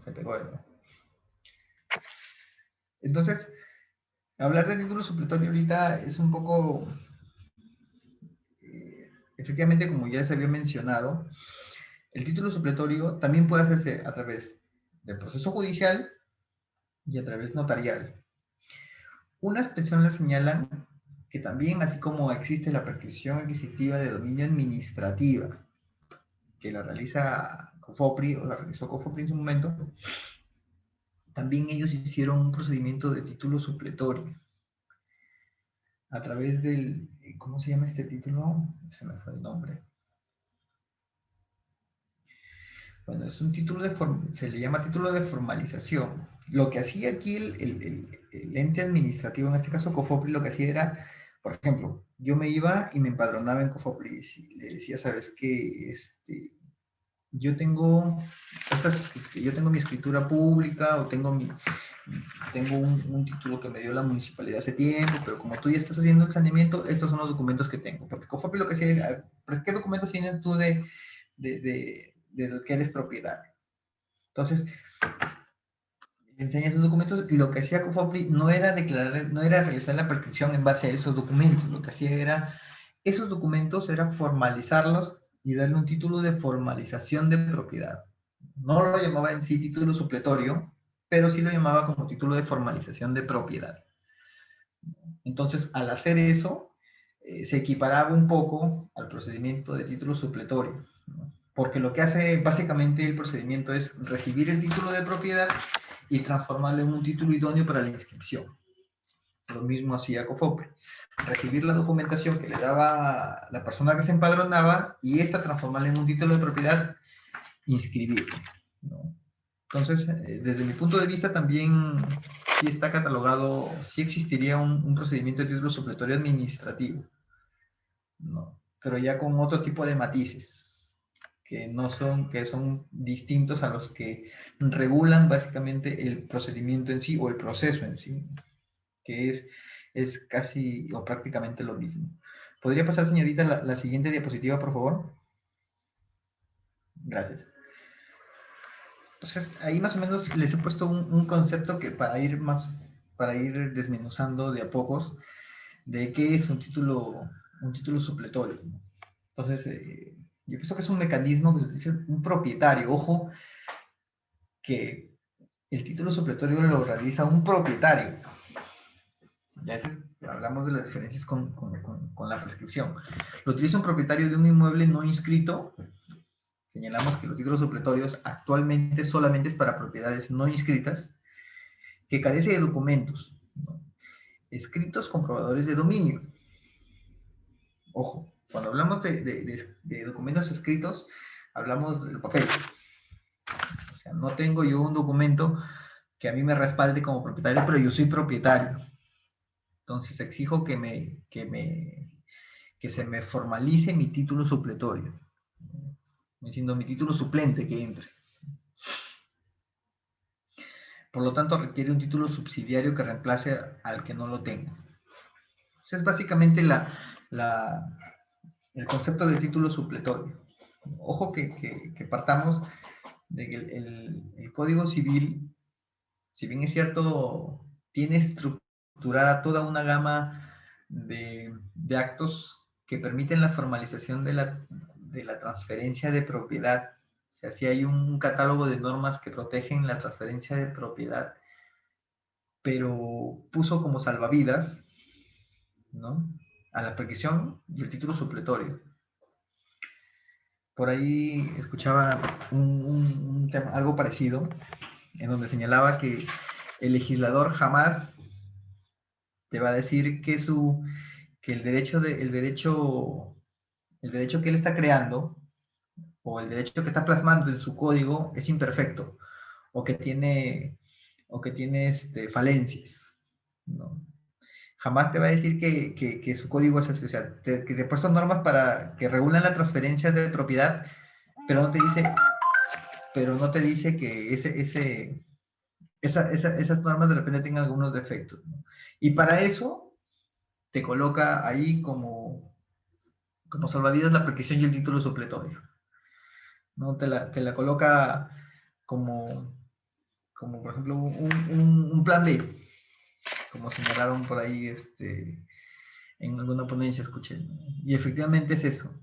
se pegó esto. Entonces, hablar de título supletorio ahorita es un poco, efectivamente, como ya se había mencionado, el título supletorio también puede hacerse a través del proceso judicial y a través notarial. Unas personas señalan que también, así como existe la prescripción adquisitiva de dominio administrativa, que la realiza COFOPRI o la realizó COFOPRI en su momento, también ellos hicieron un procedimiento de título supletorio a través del, ¿cómo se llama este título? Se me fue el nombre. Bueno, es un título se le llama título de formalización. Lo que hacía aquí el ente administrativo, en este caso COFOPRI, lo que hacía era, por ejemplo, yo me iba y me empadronaba en COFOPRI y le decía, ¿sabes qué? Yo tengo, yo tengo mi escritura pública o tengo un título que me dio la municipalidad hace tiempo, pero como tú ya estás haciendo el saneamiento, estos son los documentos que tengo. Porque COFOPRI lo que hacía era, ¿qué documentos tienes tú de lo que eres propietario? Entonces, enseña esos documentos y lo que hacía COFOPRI no era declarar, no era realizar la prescripción en base a esos documentos, lo que hacía era, esos documentos era formalizarlos y darle un título de formalización de propiedad. No lo llamaba en sí título supletorio, pero sí lo llamaba como título de formalización de propiedad. Entonces, al hacer eso, se equiparaba un poco al procedimiento de título supletorio, ¿no? Porque lo que hace básicamente el procedimiento es recibir el título de propiedad y transformarlo en un título idóneo para la inscripción. Lo mismo hacía COFOPRI. Recibir la documentación que le daba la persona que se empadronaba y esta transformarla en un título de propiedad, inscribirlo, ¿no? Entonces, desde mi punto de vista también sí está catalogado, sí existiría un procedimiento de título supletorio administrativo, ¿no? Pero ya con otro tipo de matices, que son distintos a los que regulan básicamente el procedimiento en sí o el proceso en sí, que es casi o prácticamente lo mismo. ¿Podría pasar, señorita, la siguiente diapositiva, por favor? Gracias. Entonces, ahí más o menos les he puesto un concepto que para ir desmenuzando de a pocos de qué es un título supletorio, ¿no? Entonces, yo pienso que es un mecanismo que se utiliza un propietario. Ojo, que el título supletorio lo realiza un propietario. Ya hablamos de las diferencias con la prescripción. Lo utiliza un propietario de un inmueble no inscrito. Señalamos que los títulos supletorios actualmente solamente es para propiedades no inscritas, que carece de documentos, ¿no? Escritos comprobadores de dominio. Ojo, cuando hablamos de documentos escritos, hablamos del papel. O sea, no tengo yo un documento que a mí me respalde como propietario, pero yo soy propietario. Entonces exijo que se me formalice mi título supletorio, siendo mi título suplente que entre. Por lo tanto, requiere un título subsidiario que reemplace al que no lo tengo. Ese es básicamente el concepto de título supletorio. Ojo que partamos de que el Código Civil, si bien es cierto, tiene estructurada toda una gama de actos que permiten la formalización de la transferencia de propiedad. O sea, sí hay un catálogo de normas que protegen la transferencia de propiedad, pero puso como salvavidas, ¿no?, a la prescripción y el título supletorio. Por ahí escuchaba un tema, algo parecido, en donde señalaba que el legislador jamás te va a decir que el derecho que él está creando o el derecho que está plasmando en su código es imperfecto o que tiene falencias, ¿no? Jamás te va a decir que su código es así. O sea, que te he puesto normas que regulan la transferencia de propiedad, pero no te dice pero no te dice que esas normas de repente tengan algunos defectos, ¿no? Y para eso te coloca ahí como salvavidas la prescripción y el título supletorio, ¿no? Te la coloca como, por ejemplo un plan B, como señalaron por ahí en alguna ponencia escuché, ¿no? Y efectivamente es eso.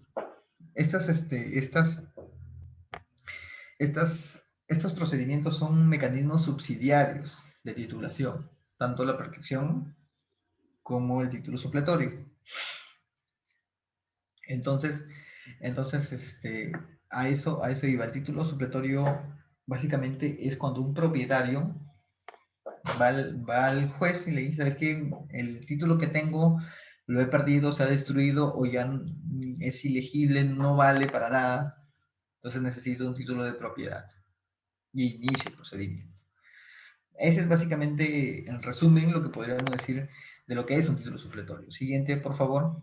Estos procedimientos son mecanismos subsidiarios de titulación, tanto la prescripción como el título supletorio. Entonces, a eso iba. El título supletorio básicamente es cuando un propietario va al juez y le dice, ¿sabes qué? El título que tengo lo he perdido, se ha destruido o ya es ilegible, no vale para nada. Entonces necesito un título de propiedad y inicio el procedimiento. Ese es básicamente, en resumen, lo que podríamos decir de lo que es un título supletorio. Siguiente, por favor.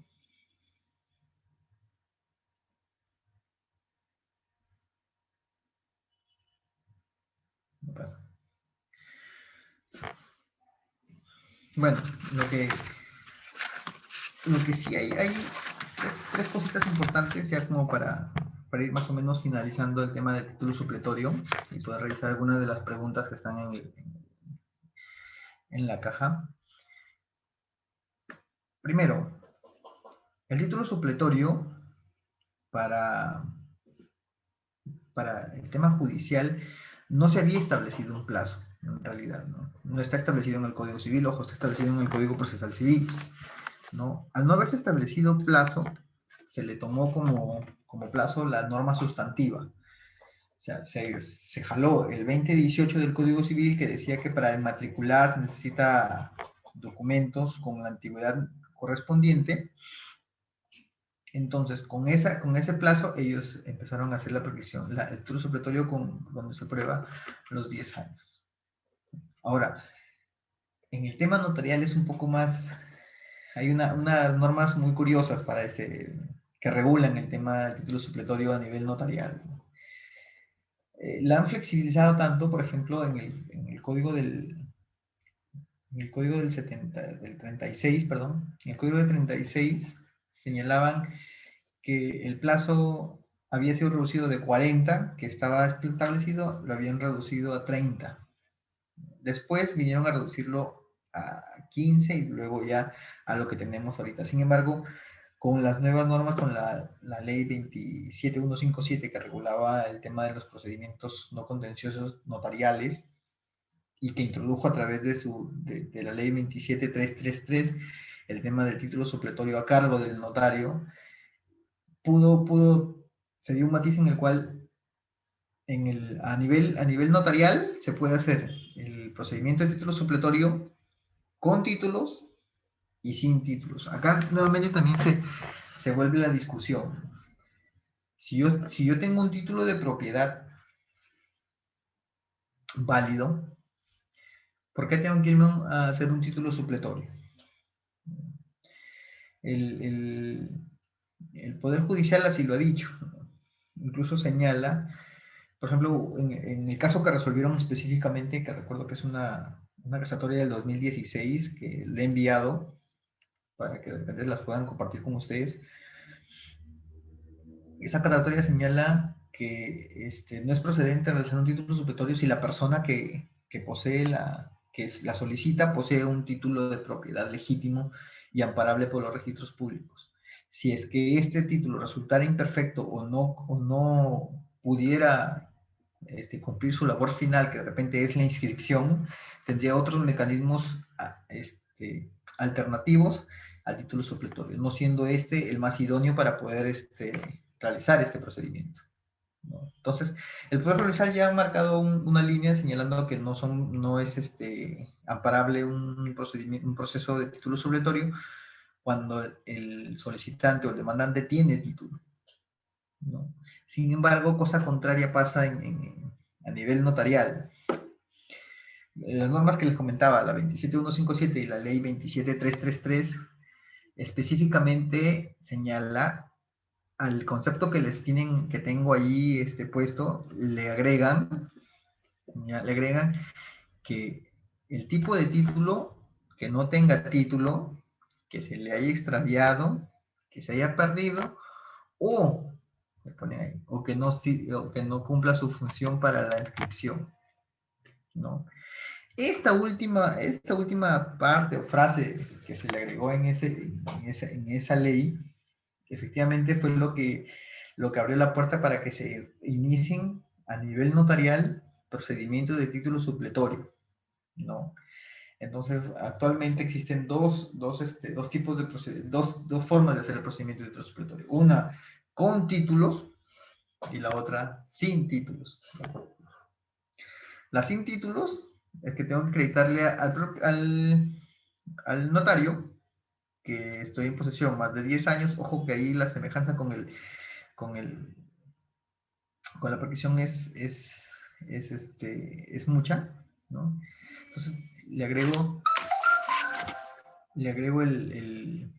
Bueno, lo que sí hay tres cositas importantes ya como para ir más o menos finalizando el tema del título supletorio y poder revisar algunas de las preguntas que están en la caja. Primero, el título supletorio para el tema judicial no se había establecido un plazo, en realidad, ¿no? No está establecido en el Código Civil, ojo, está establecido en el Código Procesal Civil, ¿no? Al no haberse establecido plazo, se le tomó como plazo la norma sustantiva. O sea, se jaló el 2018 del Código Civil que decía que para matricular se necesita documentos con la antigüedad correspondiente. Entonces, con ese plazo, ellos empezaron a hacer la prescripción, el título supletorio donde se prueba los 10 años. Ahora, en el tema notarial es un poco más, hay unas normas muy curiosas para que regulan el tema del título supletorio a nivel notarial. La han flexibilizado tanto, por ejemplo, en el código del 36, perdón, en el código del 36 señalaban que el plazo había sido reducido de 40, que estaba establecido, lo habían reducido a 30. Después vinieron a reducirlo a 15 y luego ya a lo que tenemos ahorita. Sin embargo, con las nuevas normas, con la ley 27157 que regulaba el tema de los procedimientos no contenciosos notariales y que introdujo a través de la ley 27333 el tema del título supletorio a cargo del notario, se dio un matiz en el cual a nivel notarial se puede hacer el procedimiento de título supletorio con títulos y sin títulos. Acá nuevamente también se vuelve la discusión. Si yo tengo un título de propiedad válido, ¿por qué tengo que irme a hacer un título supletorio? El Poder Judicial así lo ha dicho. Incluso señala, por ejemplo, en el caso que resolvieron específicamente, que recuerdo que es una casatoria del 2016 que le he enviado para que de repente las puedan compartir con ustedes. Esa casatoria señala que no es procedente realizar un título supletorio si la persona que posee que la solicita posee un título de propiedad legítimo y amparable por los registros públicos. Si es que este título resultara imperfecto o no pudiera cumplir su labor final, que de repente es la inscripción, tendría otros mecanismos alternativos al título supletorio, no siendo el más idóneo para poder realizar este procedimiento, ¿no? Entonces, el Poder Judicial ya ha marcado una línea señalando que no es amparable un proceso de título supletorio cuando el solicitante o el demandante tiene título, ¿no? Sin embargo, cosa contraria pasa a nivel notarial. Las normas que les comentaba, la 27157 y la ley 27333, específicamente señala al concepto que tengo ahí puesto, le agregan que el tipo de título que no tenga título, que se le haya extraviado, que se haya perdido, o, me ponen ahí, o que no cumpla su función para la inscripción, ¿no? Esta última parte o frase que se le agregó en esa ley, efectivamente fue lo que abrió la puerta para que se inicien a nivel notarial procedimientos de título supletorio, ¿no? Entonces, actualmente existen dos tipos de dos formas de hacer el procedimiento de título supletorio. Una con títulos y la otra sin títulos. La sin títulos es que tengo que acreditarle al notario que estoy en posesión más de 10 años. Ojo que ahí la semejanza con el, con la prescripción es mucha, ¿no? Entonces le agrego, le agrego el,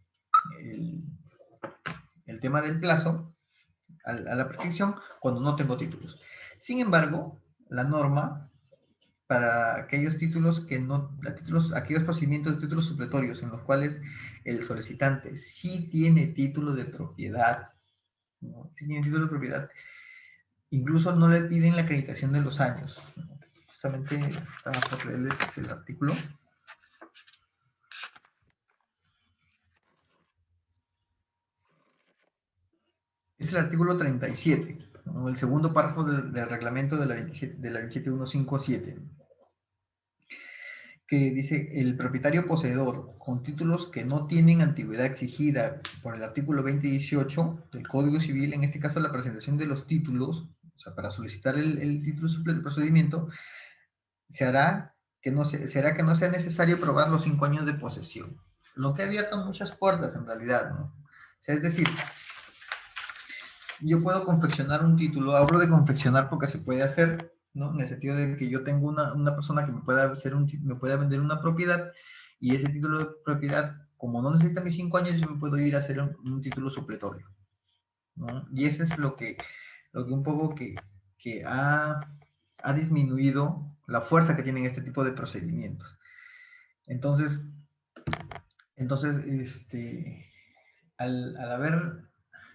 el tema del plazo a la prescripción cuando no tengo títulos. Sin embargo, la norma para aquellos títulos que no, aquellos procedimientos de títulos supletorios en los cuales el solicitante sí tiene título de propiedad, ¿no? Sí tiene título de propiedad, incluso no le piden la acreditación de los años. Justamente estaba por leerles el artículo. Es el artículo 37, ¿no? El segundo párrafo del reglamento de la 27157, que dice el propietario poseedor con títulos que no tienen antigüedad exigida por el artículo 2018 del Código Civil, en este caso la presentación de los títulos, o sea, para solicitar el título suplente de procedimiento, se hará que no sea necesario probar los 5 años de posesión, lo que ha abierto muchas puertas en realidad, ¿no? O sea, es decir, yo puedo confeccionar un título, hablo de confeccionar porque se puede hacer, ¿no? En el sentido de que yo tengo una persona que me pueda vender una propiedad y ese título de propiedad, como no necesita mis 5 años, yo me puedo ir a hacer un título supletorio, ¿no? Y eso es lo que un poco que ha disminuido la fuerza que tienen este tipo de procedimientos. Entonces, entonces, al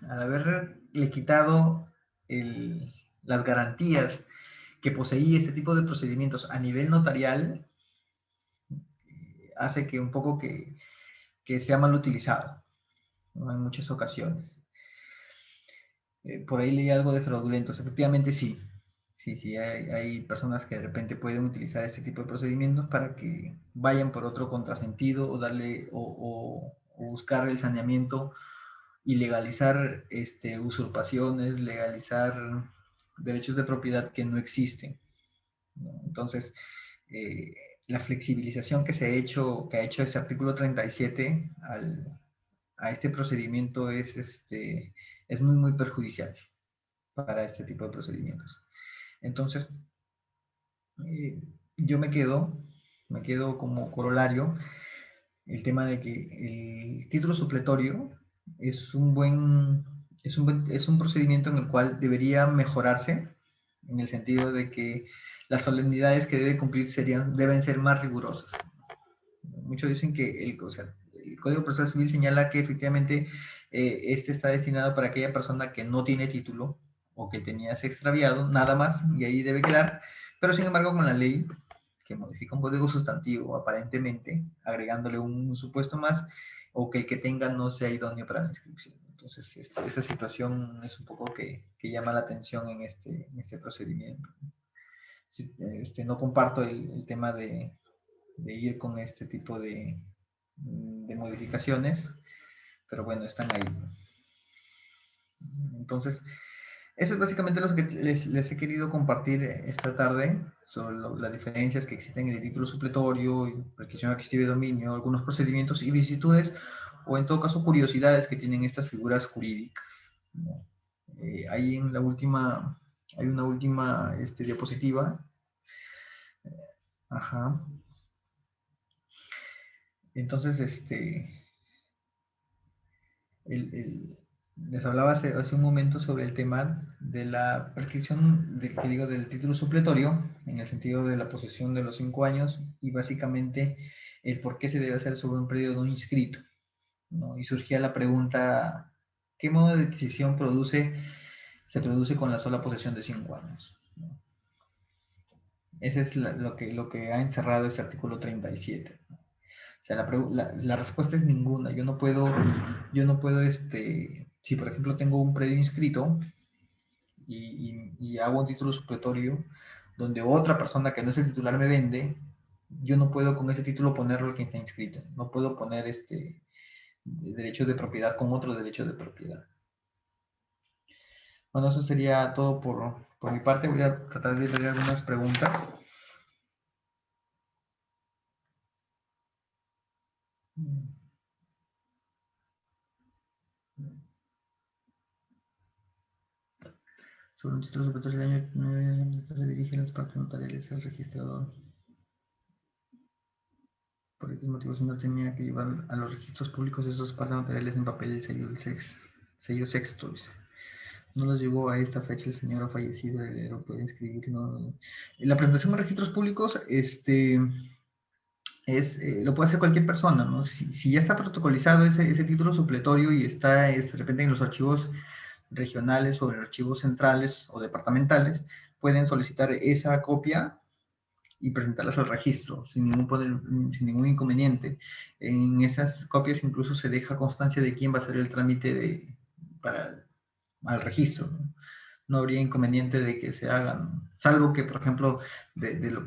haberle quitado las garantías que poseía este tipo de procedimientos a nivel notarial, hace que un poco que sea mal utilizado, ¿no? En muchas ocasiones. Por ahí leí algo de fraudulentos. Efectivamente, sí. Sí, hay personas que de repente pueden utilizar este tipo de procedimientos para que vayan por otro contrasentido o darle o buscar el saneamiento y legalizar usurpaciones, legalizar derechos de propiedad que no existen, ¿no? Entonces, eh, la flexibilización que ha hecho este artículo 37 a este procedimiento es muy, muy perjudicial para este tipo de procedimientos. Entonces, eh, yo me quedo como corolario el tema de que el título supletorio es es un procedimiento en el cual debería mejorarse en el sentido de que las solemnidades que debe cumplir deben ser más rigurosas. Muchos dicen que el Código Procesal Civil señala que efectivamente este está destinado para aquella persona que no tiene título o que tenía ese extraviado, nada más, y ahí debe quedar. Pero sin embargo, con la ley que modifica un código sustantivo, aparentemente, agregándole un supuesto más, o que el que tenga no sea idóneo para la inscripción. Entonces, esa situación es un poco que llama la atención en este procedimiento. Sí, no comparto el tema de ir con este tipo de modificaciones, pero bueno, están ahí. Entonces, eso es básicamente lo que les he querido compartir esta tarde sobre las diferencias que existen en el título supletorio, prescripción adquisitiva de dominio, algunos procedimientos y vicisitudes, o en todo caso curiosidades que tienen estas figuras jurídicas, ¿no? Ahí en la última, hay una última diapositiva. Ajá. Entonces, el, el, Les hablaba hace un momento sobre el tema de la prescripción del título supletorio, en el sentido de la posesión de los 5 años, y básicamente el por qué se debe hacer sobre un predio no inscrito, ¿no? Y surgía la pregunta, ¿qué modo de adquisición se produce con la sola posesión de 5 años? ¿No? Ese es lo que ha encerrado este artículo 37. O sea, la respuesta es ninguna. Yo no puedo, si por ejemplo tengo un predio inscrito y hago un título supletorio donde otra persona que no es el titular me vende, yo no puedo con ese título ponerlo al que está inscrito. No puedo poner derechos de propiedad con otro derecho de propiedad. Bueno, eso sería todo por mi parte. Voy a tratar de leer algunas preguntas. Sobre un título supletorio del año se dirigen las partes notariales al registrador. Por X motivos, si no tenía que llevar a los registros públicos esos partes notariales en papel el sello sexto. Dice. No los llegó a esta fecha, el señor ha fallecido, el heredero puede inscribir. No. La presentación de registros públicos, lo puede hacer cualquier persona, ¿no? Si ya está protocolizado ese título supletorio y está de repente en los archivos regionales o en archivos centrales o departamentales, pueden solicitar esa copia y presentarlas al registro sin ningún inconveniente. En esas copias incluso se deja constancia de quién va a hacer el trámite al registro. No habría inconveniente de que se hagan, salvo que, por ejemplo,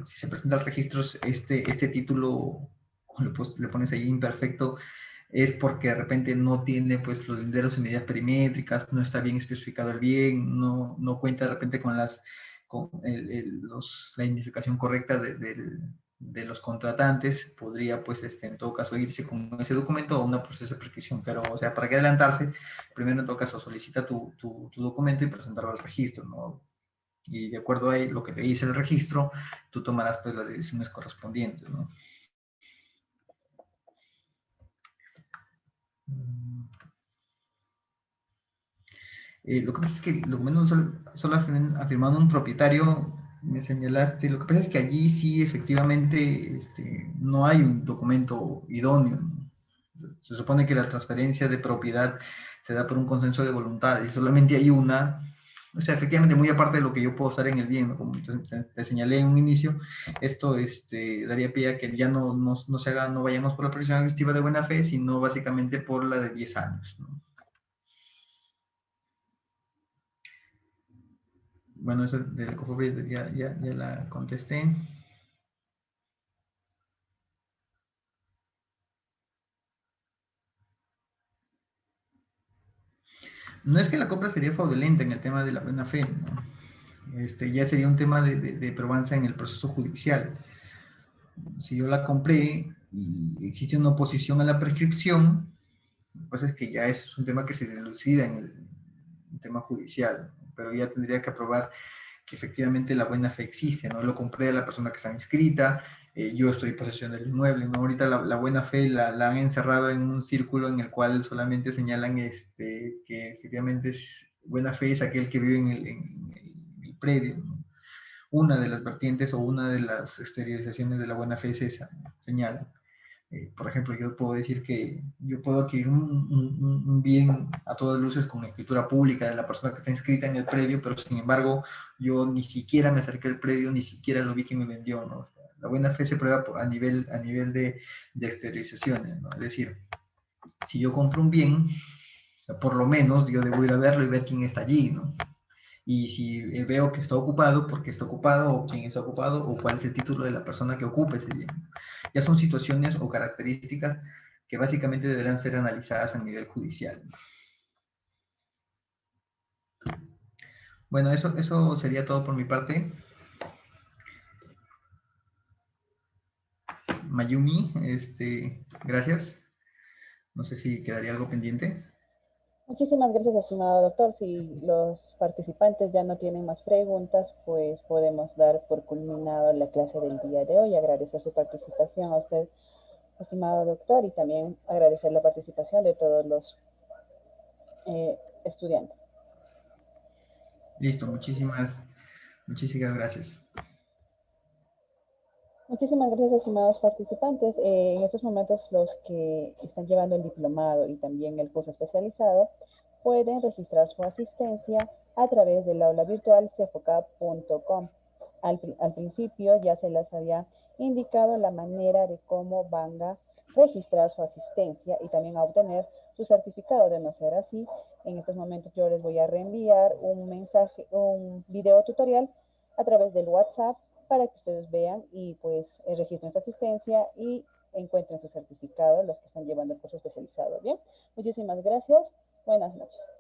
si se presenta al registro este título, le pones ahí imperfecto, es porque de repente no tiene pues los linderos en medidas perimétricas, no está bien especificado el bien, no cuenta de repente con la identificación correcta de los contratantes, podría pues en todo caso irse con ese documento a un proceso de prescripción, pero o sea, para que adelantarse, primero en todo caso solicita tu documento y presentarlo al registro, ¿no? Y de acuerdo a lo que te dice el registro, tú tomarás pues las decisiones correspondientes, ¿no? Lo que pasa es que el documento solo ha firmado un propietario, me señalaste, lo que pasa es que allí sí efectivamente no hay un documento idóneo. Se supone que la transferencia de propiedad se da por un consenso de voluntades y solamente hay una, o sea, efectivamente muy aparte de lo que yo puedo estar en el bien, ¿no? Como te señalé en un inicio, esto daría pie a que ya no se haga, no vayamos por la previsión activa de buena fe, sino básicamente por la de 10 años, ¿no? Bueno, eso del COFOPRIS ya la contesté. No es que la compra sería fraudulenta en el tema de la buena fe, ¿no? Ya sería un tema de probanza en el proceso judicial. Si yo la compré y existe una oposición a la prescripción, pues es que ya es un tema que se dilucida en el tema judicial, pero ya tendría que aprobar que efectivamente la buena fe existe, ¿no? Lo compré a la persona que está inscrita, yo estoy en posesión del inmueble, ¿no? Ahorita la buena fe la han encerrado en un círculo en el cual solamente señalan que efectivamente buena fe es aquel que vive en el predio, ¿no? Una de las vertientes o una de las exteriorizaciones de la buena fe es esa, ¿no? Señala. Por ejemplo, yo puedo decir que yo puedo adquirir un bien a todas luces con escritura pública de la persona que está inscrita en el predio, pero sin embargo yo ni siquiera me acerqué al predio, ni siquiera lo vi que me vendió, ¿no? O sea, la buena fe se prueba a nivel de exteriorizaciones, ¿no? Es decir, si yo compro un bien, o sea, por lo menos yo debo ir a verlo y ver quién está allí, ¿no? Y si veo que está ocupado, por qué está ocupado, o quién está ocupado, o cuál es el título de la persona que ocupa ese bien. Ya son situaciones o características que básicamente deberán ser analizadas a nivel judicial. Bueno, eso sería todo por mi parte. Mayumi, gracias. No sé si quedaría algo pendiente. Muchísimas gracias, estimado doctor. Si los participantes ya no tienen más preguntas, pues podemos dar por culminado la clase del día de hoy. Agradecer su participación a usted, estimado doctor, y también agradecer la participación de todos los estudiantes. Listo, muchísimas gracias. Muchísimas gracias, estimados participantes. En estos momentos, los que están llevando el diplomado y también el curso especializado pueden registrar su asistencia a través del aula virtual cefoca.com. Al principio ya se les había indicado la manera de cómo van a registrar su asistencia y también a obtener su certificado. De no ser así, en estos momentos yo les voy a reenviar un mensaje, un video tutorial a través del WhatsApp para que ustedes vean y pues registren su asistencia y encuentren su certificado los que están llevando el curso especializado. Bien, muchísimas gracias. Buenas noches.